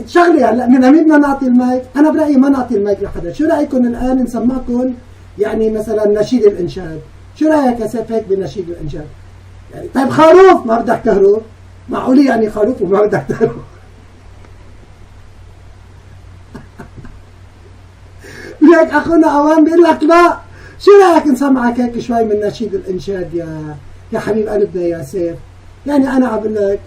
شغلة هلا من مين بدنا نعطي المايك؟ أنا برأيي ما نعطي المايك لحدا، شو رأيكم الآن نسمعكم يعني مثلا نشيد الإنشاد؟ شو رأيك يا سيف هيك بنشيد الإنشاد؟ يعني طيب خروف ما بدك تهرب؟ معقولة يعني خروف وما بدك تهرب؟ ليك أخونا أوان بيقول لك لا، شو رأيك نسمعك هيك شوي من نشيد الإنشاد يا حبيب قلبنا يا سيف؟ يعني أنا عم بقول لك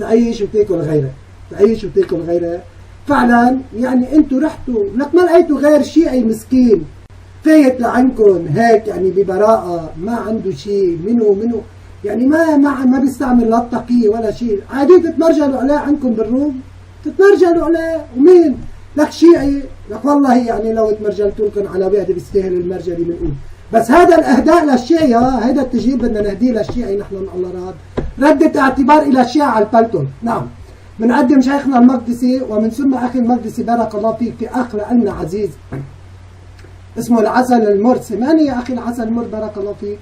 تعيش وتاكل غيرك، تعيش وتاكل غيرك. فعلا يعني انتوا رحتوا لك ما لقيتوا غير شيعي مسكين فايت لعندكم هيك يعني ببراءة، ما عنده شيء منه يعني ما بيستعمل لا التقية ولا شيء، عادي تتمرجلوا عليه عندكم بالروم، تتمرجلوا عليه. ومين لك شيعي لك والله يعني لو تمرجلتوا لكم على واحد بيستاهل المرجلة بنقول. بس هذا الاهداء للشيعي، هذا التجهيز بدنا نهديه للشيعي نحن من الله راد. ردة اعتبار الى الشيعة على البلتون. نعم بنقدم شيخنا المقدسي ومن ثم اخي المقدسي بارك الله فيك في اخ لنا عزيز اسمه العسل المر. سمعني يا اخي العسل المر بارك الله فيك.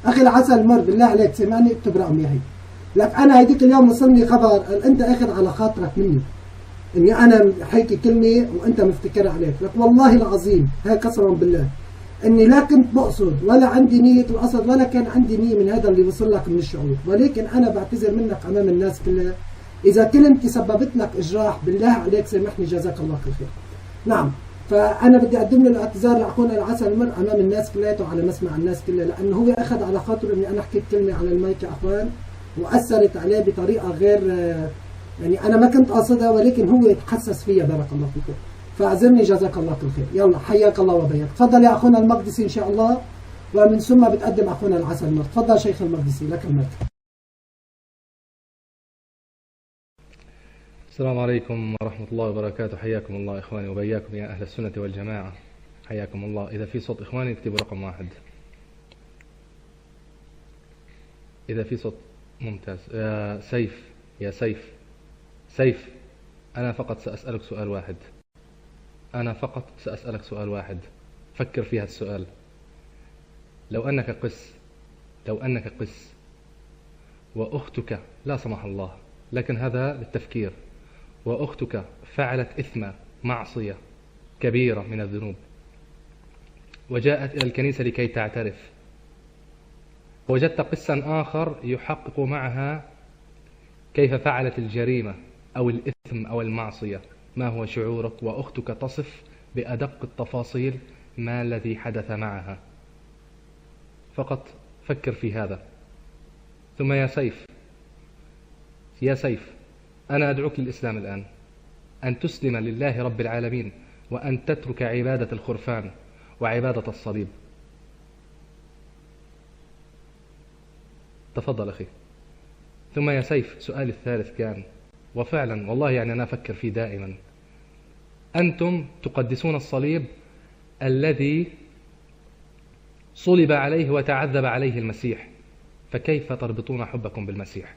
اخي العسل المر بالله عليك سمعني اكتب رقمي هي. لك انا هيديك اليوم وصلني خبر قال انت اخذ على خاطرك مني اني انا حيكي كلمه وانت مفتكرها عليك. لك والله العظيم هي قسما بالله اني لا كنت بقصد ولا عندي نيه القصد ولا كان عندي نيه من هذا اللي وصل لك من الشعور، ولكن انا بعتذر منك امام الناس كلها اذا كلمتي سببت لك اجراح. بالله عليك سامحني جزاك الله كل خير. نعم فانا بدي اقدم له الاعتذار لاخونا العسل المر امام الناس كلياته وعلى مسمع الناس كلها، لانه هو اخذ على خاطره اني انا حكيت كلمه على المايك يا اخوان واثرت عليه بطريقه غير يعني انا ما كنت قاصدها، ولكن هو يتحسس فيها بارك الله فيكم. فاعذرني جزاك الله كل خير. يلا حياك الله وبياك. تفضل يا اخونا المقدسي ان شاء الله، ومن ثم بتقدم اخونا العسل المر. تفضل شيخ المقدسي لك المايك. السلام عليكم ورحمة الله وبركاته. حياكم الله إخواني وبياكم يا أهل السنة والجماعة. حياكم الله. إذا في صوت إخواني اكتبوا رقم 1. إذا في صوت ممتاز. يا سيف، يا سيف أنا فقط سأسألك سؤال واحد. أنا فقط سأسألك سؤال واحد، فكر في هذا السؤال. لو أنك قس وأختك لا سمح الله، لكن هذا للتفكير، وأختك فعلت إثم معصية كبيرة من الذنوب وجاءت إلى الكنيسة لكي تعترف، وجدت قسا آخر يحقق معها كيف فعلت الجريمة أو الإثم أو المعصية، ما هو شعورك؟ وأختك تصف بأدق التفاصيل ما الذي حدث معها. فقط فكر في هذا. ثم يا سيف أنا أدعوك للإسلام الآن، أن تسلم لله رب العالمين وأن تترك عبادة الخرفان وعبادة الصليب. تفضل أخي. ثم يا سيف سؤالي الثالث كان، وفعلا والله يعني أنا أفكر فيه دائما، أنتم تقدسون الصليب الذي صلب عليه وتعذب عليه المسيح، فكيف تربطون حبكم بالمسيح؟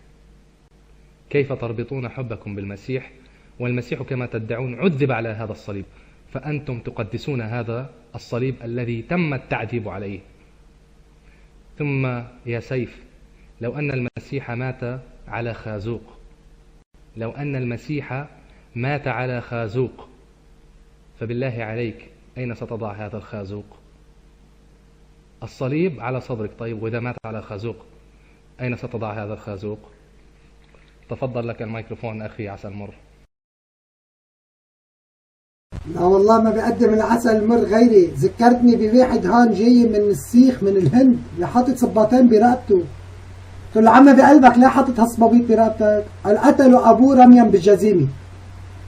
كيف تربطون حبكم بالمسيح والمسيح كما تدعون عذب على هذا الصليب، فأنتم تقدسون هذا الصليب الذي تم التعذيب عليه. ثم يا سيف لو أن المسيح مات على خازوق، لو أن المسيح مات على خازوق، فبالله عليك أين ستضع هذا الخازوق؟ الصليب على صدرك، طيب وإذا مات على خازوق أين ستضع هذا الخازوق؟ تفضل لك الميكروفون أخي عسل مر. لا والله ما بقدم العسل المر غيري، ذكرتني بواحد هون جاي من السيخ من الهند اللي حاطط صباطين برقبته. قلت له عمي بقلبك ليه حاطط هالصبابيط برقبتك؟ قال قتلوا ابوه رميا بالجزيمه.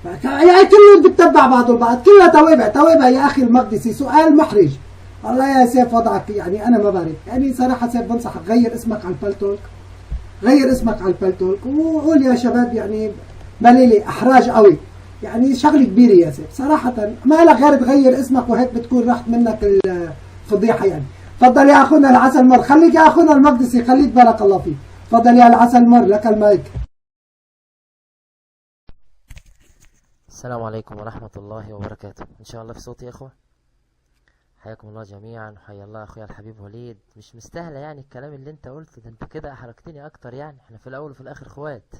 يعني كله بتتبع بعضه البعض، كلها توابع يا اخي المقدسي. سؤال محرج والله يا سيف وضعك، يعني انا ما بعرف، يعني صراحه سيف بنصحك غير اسمك على البلتوك، غير اسمك على البلتوك وقول يا شباب يعني بليلي احراج قوي، يعني شغله كبيره يا سيف صراحه، ما لك غير تغير اسمك وهيك بتكون راحت منك الفضيحه يعني. تفضل يا اخونا العسل مر، خليك يا اخونا المقدسي، خليك بارك الله فيك. تفضل يا العسل مر لك المايك. السلام عليكم ورحمة الله وبركاته. إن شاء الله في صوتي يا أخوة. حياكم الله جميعا، وحيا الله أخويا الحبيب وليد. مش مستاهلة يعني الكلام اللي أنت قلته ده، أنت كده أحرجتني أكتر، يعني إحنا في الأول وفي الآخر إخوات.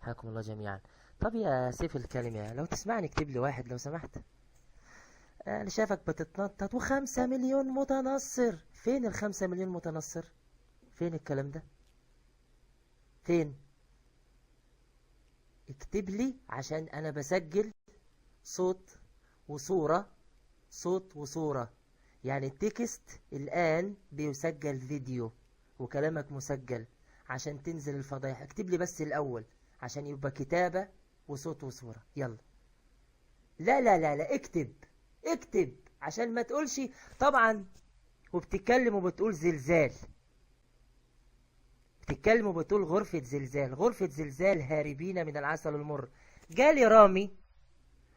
حياكم الله جميعا. طب يا سيف الكلمة لو تسمعني اكتب لي واحد لو سمحت. أنا شايفك بتتنطط و5 مليون متنصر. فين ال5 مليون متنصر؟ فين الكلام ده؟ فين؟ اكتب لي عشان انا بسجل صوت وصورة، صوت وصورة، يعني التكست الان بيسجل فيديو وكلامك مسجل عشان تنزل الفضايح. اكتب لي بس الاول عشان يبقى كتابة وصوت وصورة. يلا لا لا لا لا اكتب عشان ما تقولش طبعا. وبتتكلم وبتقول زلزال، بتتكلم وبتقول غرفة زلزال. غرفة زلزال هاربين من العسل المر. جالي رامي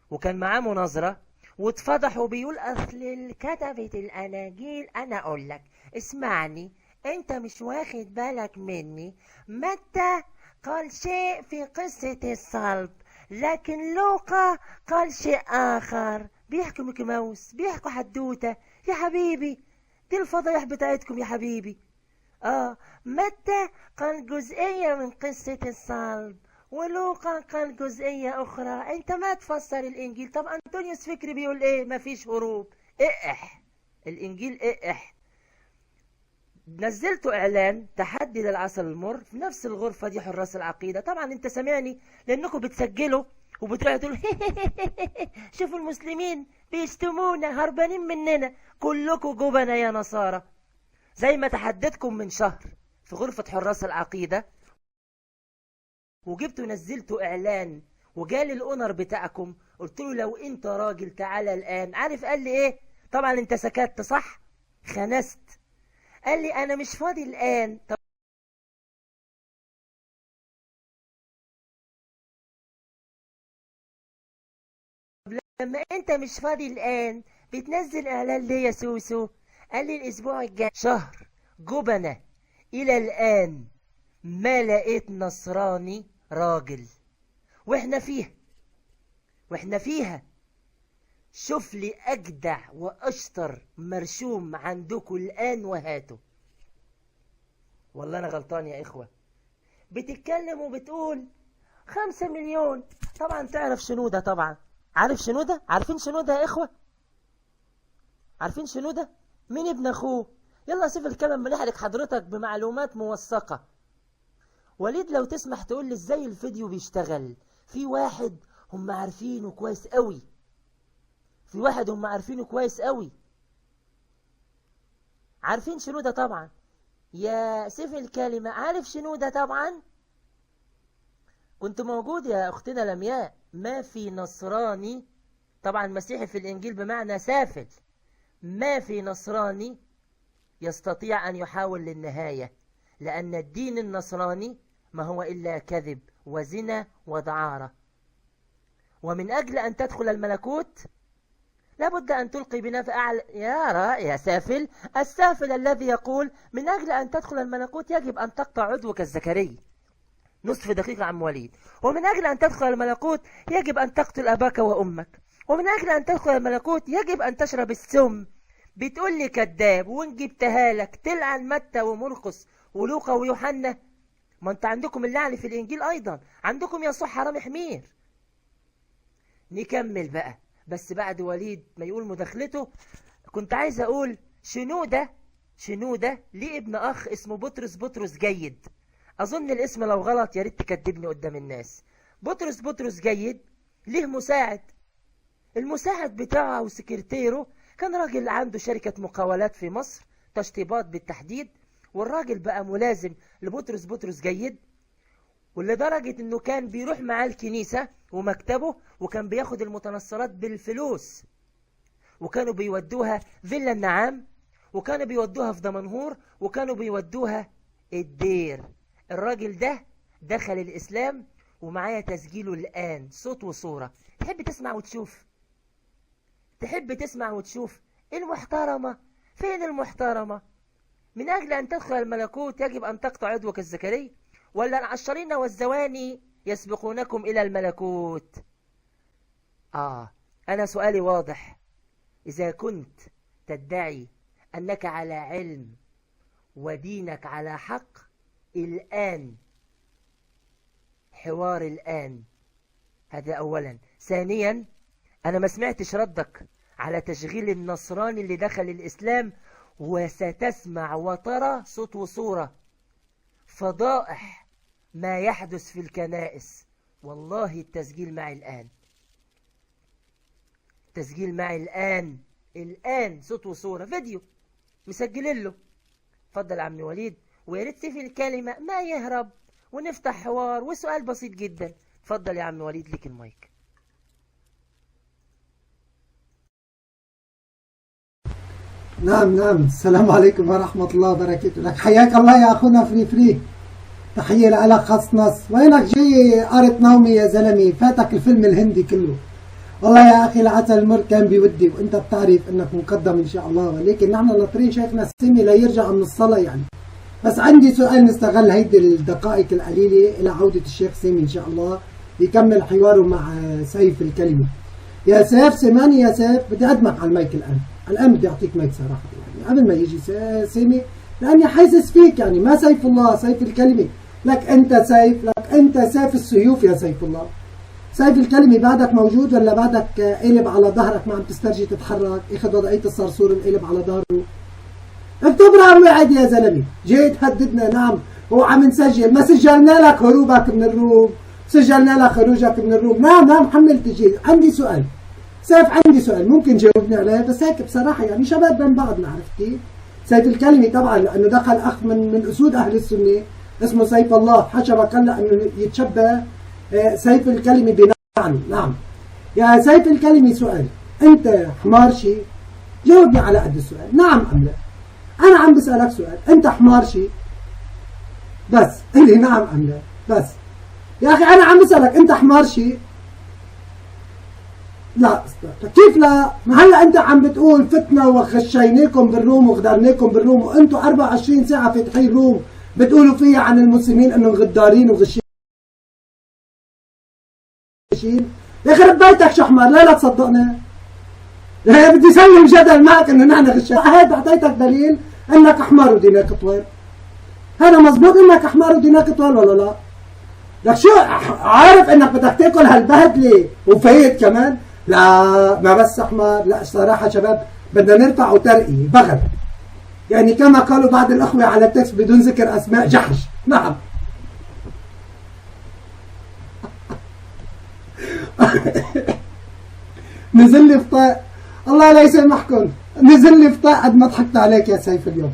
وكان معاه مناظرة واتفضح وبيقول أصل كتبة الأناجيل. أنا أقول لك اسمعني، أنت مش واخد بالك مني. متى قال شيء في قصة الصلب، لكن لوقا قال شيء آخر. بيحكوا ميكي ماوس، بيحكوا حدوتة يا حبيبي. دي الفضايح بتاعتكم يا حبيبي. متى قال جزئية من قصة الصلب، ولوقا قال جزئية أخرى. أنت ما تفسر الإنجيل. طب أنطونيوس فكري بيقول إيه؟ مفيش هروب. إقح الإنجيل إقح. نزلتوا إعلان تحدي للعسل المر في نفس الغرفة دي، حراس العقيدة. طبعا أنت سامعني لأنكم بتسجلوا وبتروحوا تقولوا شوفوا المسلمين بيشتمونا هربانين مننا. كلكم جبنة يا نصارى. زي ما تحددكم من شهر في غرفة حراس العقيدة وجبتوا نزلتوا إعلان، وجالي الأونر بتاعكم قلت له لو أنت راجل تعالى الآن. عارف قال لي إيه؟ طبعا أنت سكت صح؟ خنست. قال لي أنا مش فاضي الآن. طب لما أنت مش فاضي الآن بتنزل إعلان ليه يا سوسو؟ قال لي الأسبوع الجاي. شهر جبنة إلى الآن ما لقيت نصراني راجل. واحنا فيها. شوف لي أجدع وأشطر مرشوم عندكم الآن وهاته. والله أنا غلطان يا إخوة. بتتكلم وبتقول 5 مليون. طبعا تعرف شنودة؟ طبعا عارف شنودة؟ عارفين شنودة يا إخوة؟ عارفين شنودة؟ مين ابن أخوه؟ يلا سيف الكلام بنحرك حضرتك بمعلومات موثقة. وليد لو تسمح تقول لي ازاي الفيديو بيشتغل. في واحد هم عارفينه كويس قوي. عارفين شنودة طبعا. يا سيف الكلمة عارف شنودة طبعا. كنت موجود يا أختنا لمياء. ما في نصراني، طبعا مسيحي في الإنجيل بمعنى سافل، ما في نصراني يستطيع أن يحاول للنهاية، لأن الدين النصراني ما هو إلا كذب وزنا ودعارة. ومن أجل أن تدخل الملكوت لابد أن تلقي بنفس أعلى. يا سافل، السافل الذي يقول من أجل أن تدخل الملكوت يجب أن تقطع عضوك الذكري. نصف دقيقة عم وليد. ومن أجل أن تدخل الملكوت يجب أن تقتل أباك وأمك. ومن أجل أن تدخل الملكوت يجب أن تشرب السم. بتقول لي كذاب وإن جبتها لك تلعن متى ومرقس ولوقا ويوحنا. ما أنت عندكم اللعن في الإنجيل أيضا. عندكم يسوع حرام حمير. نكمل بقى. بس بعد وليد ما يقول مداخلته كنت عايز أقول شنودة ليه ابن أخ اسمه بطرس جيد. أظن الاسم لو غلط يا ريت تكدبني قدام الناس. بطرس جيد ليه مساعد. المساعد بتاعه وسكرتيره كان راجل عنده شركة مقاولات في مصر، تشطيبات بالتحديد. والراجل بقى ملازم لبطرس جيد، ولدرجة انه كان بيروح معاه الكنيسة ومكتبه، وكان بياخد المتنصرات بالفلوس، وكانوا بيودوها فيلا النعام، وكانوا بيودوها في دمنهور، وكانوا بيودوها الدير. الراجل ده دخل الإسلام ومعايا تسجيله الآن صوت وصورة. تحب تسمع وتشوف المحترمة. فين المحترمة؟ من أجل أن تدخل الملكوت يجب أن تقطع عضوك الذكري، ولا العشرين والزواني يسبقونكم إلى الملكوت؟ أنا سؤالي واضح. إذا كنت تدعي أنك على علم ودينك على حق، الآن حوار الآن. هذا أولا. ثانيا، أنا ما سمعتش ردك على تشغيل النصراني اللي دخل الإسلام، وستسمع وترى صوت وصورة فضائح ما يحدث في الكنائس. والله التسجيل معي الآن صوت وصورة فيديو مسجلين له. اتفضل يا عم وليد، ويا ريت في الكلمة ما يهرب ونفتح حوار وسؤال بسيط جدا. اتفضل يا عم وليد، ليك المايك. نعم نعم. السلام عليكم ورحمة الله وبركاته. لك حياك الله يا أخونا فري. تحية لك خاص نص. وينك جاي قارة نومي يا زلمة؟ فاتك الفيلم الهندي كله. والله يا أخي العسل المر كان بودي، وأنت بتعرف أنك مقدم إن شاء الله، ولكن نحن ناطرين شيخنا السني ليرجع من الصلاة يعني. بس عندي سؤال، نستغل هيدي الدقائق القليلة إلى عودة الشيخ سامي إن شاء الله يكمل حواره مع سيف الكلمة. يا سيف سمعني يا سيف، بدي أقدمك على المايك الآن بدي أعطيك مايك صراحة يعني قبل ما يجي سامي، لأني حاسس فيك يعني ما سيف الله، سيف الكلمة. لك أنت سيف، لك أنت سيف السيوف يا سيف الله. سيف الكلمة بعدك موجود ولا بعدك قلب على ظهرك ما عم تسترجي تتحرك؟ اخذ وضعية الصرصور انقلب على ظهره. اكتبنا الوعد يا زلمة، جاي تهددنا. نعم وعم نسجل، ما سجلنا لك هروبك من الروم، سجلنا لك خروجك من الروم. نعم حملت تجي. عندي سؤال سيف، عندي سؤال ممكن جاوبني عليه، بس هيك بصراحة يعني شباب بين بعضنا، عرفت كيف؟ سيف الكلمة طبعا لأنه دخل أخ من أسود أهل السنة اسمه سيف الله، حشرك هلا أنه يتشبه سيف الكلمة بنعم. نعم يا سيف الكلمة، سؤال، أنت حمار شي؟ جاوبني على قد السؤال، نعم أم لا؟ أنا عم بسألك سؤال، أنت حمار شي؟ بس قل لي نعم أم لا، بس يا أخي أنا عم بسألك أنت حمار شي؟ لا كيف لا؟ ما هلا أنت عم بتقول فتنا وخشيناكم بالروم وغدرناكم بالروم، وأنتم 24 ساعة فاتحين روم بتقولوا فيها عن المسلمين إنهم غدارين وغشين. يخرب بيتك شو حمار، لا تصدقنا. بدي اسلم جدل معك انه نحن غشاش. هيك اعطيتك دليل انك حمار ودينك طويل. هذا مزبوط انك حمار ودينك طويل ولا لا؟ لك شو عارف انك بدك تاكل هالبهدله وفايت كمان؟ لا ما بس حمار، لا صراحه شباب بدنا نرفع وترقي بغل. يعني كما قالوا بعض الاخوه على التكست بدون ذكر اسماء، جحش. نعم نزل لي فطاء، الله لا يسامحكم، نزل لي فطاء قد ما ضحكت عليك يا سيف اليوم.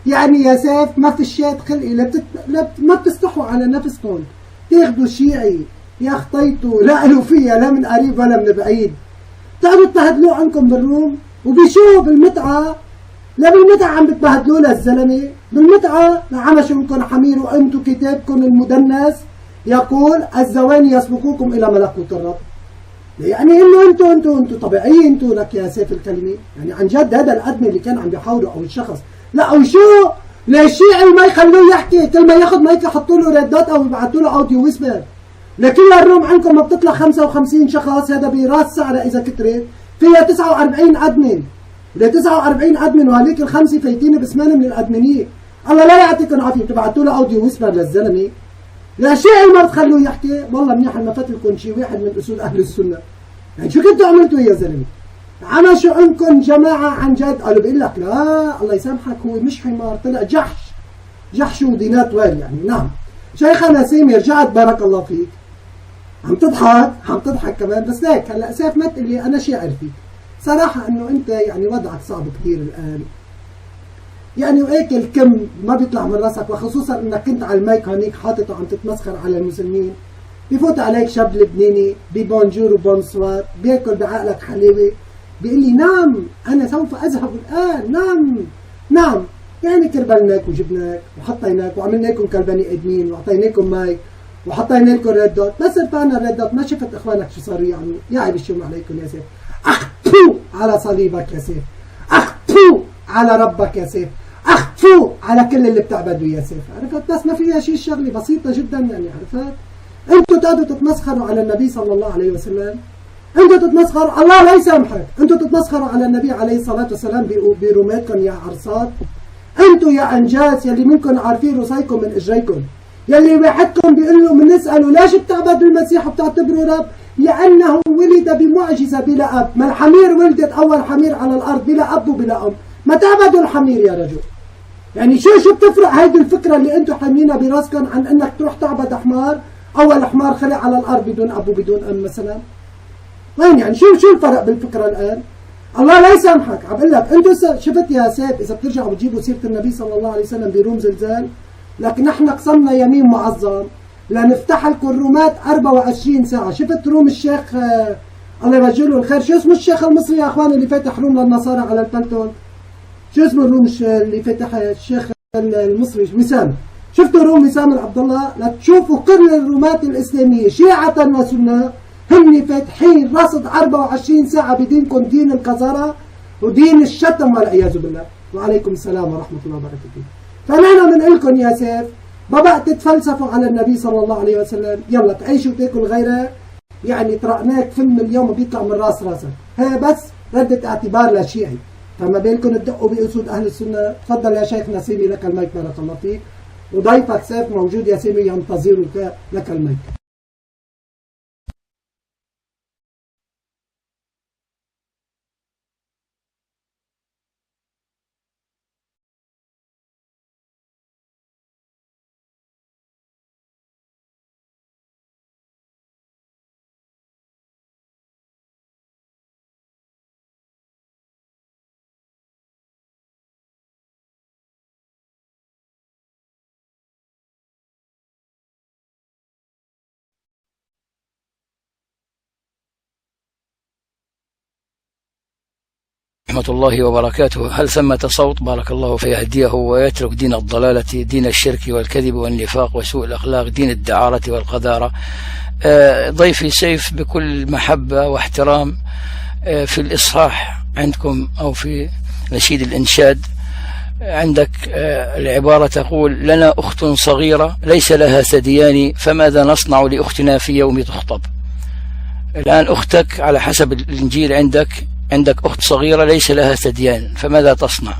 يعني يا سيف ما فشيت خلقي، ما بتستحوا على نفسكم تاخذوا شيعي يا خطيتوا لا له فيها لا من قريب ولا من بعيد، تقعدوا تبهدلوه عنكم بالروم، وبشو بالمتعه؟ لا بالمتعه عم بتبهدلوه للزلمه، بالمتعه لعمشكم حمير، وانتم كتابكم المدنس يقول الزواني يسبقوكم الى ملكوت الرب. يعني انه انتوا طبيعيين انتوا. لك يا سيف الكلمه يعني عن جد هذا الادمي اللي كان عم بيحاوره او الشخص، لا وشو للشيعي ما يخلوه يحكي، كل ما ياخذ مايك يحطوا له ريدات او يبعثوا له اوديو ويسبر. لكل الروم عندكم ما بتطلع 55 شخص، هذا براس سعره اذا كترت فيها 49 ادمن، ل 49 ادمن وهذيك الخمسه فايتين باسمان من الادمنيه. الله لا يعطيكم العافيه، بتبعتوا له اوديو ويسبر للزلمه. لا شيعي ما بتخلوه يحكي. والله منيح ما فات لكم شي واحد من اصول اهل السنه. يعني شو كنتوا عملتوا يا زلمه؟ عمشوا عنكم جماعه عن جد. قالوا بقول لك لا الله يسامحك هو مش حمار، طلع جحش ودينات ويل يعني. نعم شيخنا سامي رجعت بارك الله فيك. عم تضحك كمان، بس ليك هلا سيف ما تقول لي انا شاعر فيك. صراحه انه انت يعني وضعك صعب كثير الان. يعني وهيك الكم ما بيطلع من راسك، وخصوصا انك كنت على المايك هونيك حاطط وعم تتمسخر على المسلمين. بفوت عليك شاب لبناني ببونجور وبونسوار، بياكل بعقلك حلاوه، بيقول لي نعم انا سوف اذهب الان. نعم يعني كربلناك وجبناك وحطيناك وعملناكم كالبني ادمين واعطيناكم مايك وحطينا لكم ريد دوت، بس رفعنا الريد دوت ما شفت اخوانك شو صاروا يعملوا. يا عيب الشوم عليكم يا سيف، اختفوا على صليبك يا سيف، اختفوا على ربك يا سيف، اختفوا على كل اللي بتعبدوا يا سيف، عرفت؟ بس ما فيها شيء، الشغله بسيطه جدا يعني، عرفت؟ انتوا تقعدوا تتمسخروا على النبي صلى الله عليه وسلم، انتوا تتمسخروا، الله لا يسامحك، انتوا تتمسخروا على النبي عليه الصلاه والسلام بروماتكم يا عرصات. انتوا يا انجاز يلي منكم عارفين رصيكم من اجريكم، يلي واحدكم بيقول له بنساله ليش بتعبدوا المسيح وبتعتبروا رب؟ لانه ولد بمعجزه بلا اب، ما الحمير ولدت اول حمير على الارض بلا اب وبلا ام، ما تعبدوا الحمير يا رجل. يعني شو بتفرق هيدي الفكره اللي انتم حاملينها براسكم عن انك تروح تعبد حمار؟ اول حمار خلق على الارض بدون اب وبدون ام مثلا. وين يعني شو الفرق بالفكره الان؟ الله لا يسامحك، عم بقول لك انتم شفت يا سيف اذا بترجعوا بتجيبوا سيره النبي صلى الله عليه وسلم بروم زلزال، لكن نحن قسمنا يمين معظم لنفتح لكم رومات 24 ساعه. شفت روم الشيخ الله يوجه له الخير، شو اسمه الشيخ المصري يا اخوان اللي فاتح روم للنصارى على البلتون؟ شو اسمه الروم اللي فتح الشيخ المصري وسام؟ شفتوا روم وسام عبد الله؟ لتشوفوا كل الرومات الاسلاميه شيعه وسنه هن فاتحين رصد 24 ساعه بدينكم، دين القذاره ودين الشتم والعياذ بالله. وعليكم السلام ورحمه الله وبركاته. فنحن بنقول لكم يا سيف بقى تتفلسفوا على النبي صلى الله عليه وسلم، يلا تعيشوا وتاكل غيره، يعني طرقناك فيلم اليوم بيطلع من راسك. هي بس ردة اعتبار لشيعي، فما بالكم تدقوا بأسود أهل السنة. تفضل يا شيخ نسيمي لك المايك بارك الله فيك، وضيفك سيف موجود يا سيمي ينتظرك لك المايك. ورحمة الله وبركاته. هل ثمة صوت؟ بارك الله فيهديه ويترك دين الضلالة، دين الشرك والكذب والنفاق وسوء الأخلاق، دين الدعارة والقذارة. ضيفي سيف بكل محبة واحترام في الإصحاح عندكم أو في نشيد الإنشاد عندك العبارة تقول: لنا أخت صغيرة ليس لها ثديان فماذا نصنع لأختنا في يوم تخطب. الآن أختك على حسب الإنجيل عندك أخت صغيرة ليس لها ثديان، فماذا تصنع؟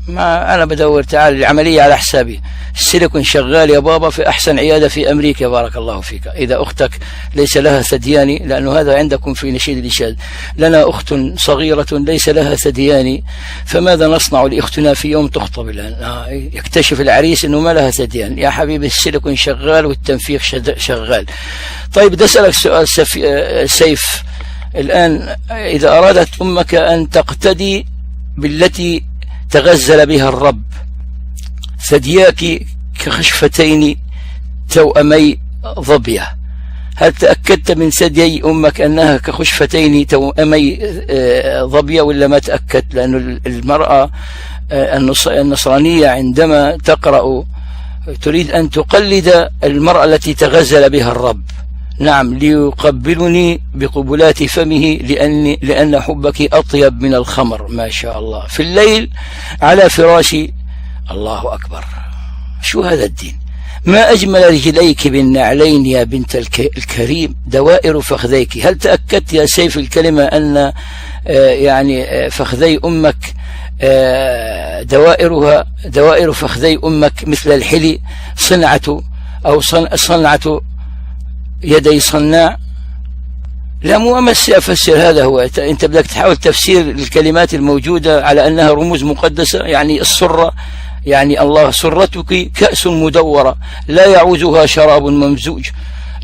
ما أنا بدور، تعال العملية على حسابي، السيليكون شغال يا بابا في أحسن عيادة في أمريكا بارك الله فيك. إذا أختك ليس لها ثديان، لأنه هذا عندكم في نشيد الإنشاد: لنا أخت صغيرة ليس لها ثديان فماذا نصنع لأختنا في يوم تخطب. الآن يكتشف العريس أنه ما لها ثديان. يا حبيبي السيليكون شغال والتنفيخ شغال. طيب بدي أسألك سؤال سيف، الآن إذا أرادت أمك أن تقتدي بالتي تغزل بها الرب، ثدياك كخشفتين توأمي ظبية، هل تأكدت من ثديي أمك أنها كخشفتين توأمي ظبية ولا ما تأكدت؟ لأن المرأة النصرانية عندما تقرأ تريد أن تقلد المرأة التي تغزل بها الرب. نعم، ليقبلني بقبلات فمه لأن حبك أطيب من الخمر. ما شاء الله. في الليل على فراشي. الله أكبر، شو هذا الدين؟ ما أجمل رجليك بالنعلين يا بنت الكريم، دوائر فخذيك. هل تأكدت يا سيف الكلمة أن يعني فخذي أمك دوائر فخذي أمك مثل الحلي، صنعة يدي صناع؟ لا، مو أمسي أفسر، هذا هو. أنت بدك تحاول تفسير الكلمات الموجودة على أنها رموز مقدسة. يعني السرة، يعني الله سرتك كأس مدورة لا يعوزها شراب ممزوج،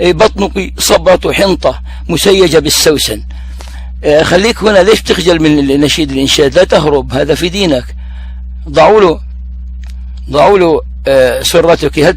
بطنك صبرة حنطة مسيجة بالسوسن. خليك هنا، ليش تخجل من نشيد الإنشاد؟ لا تهرب، هذا في دينك. ضعوا له سرتك. هل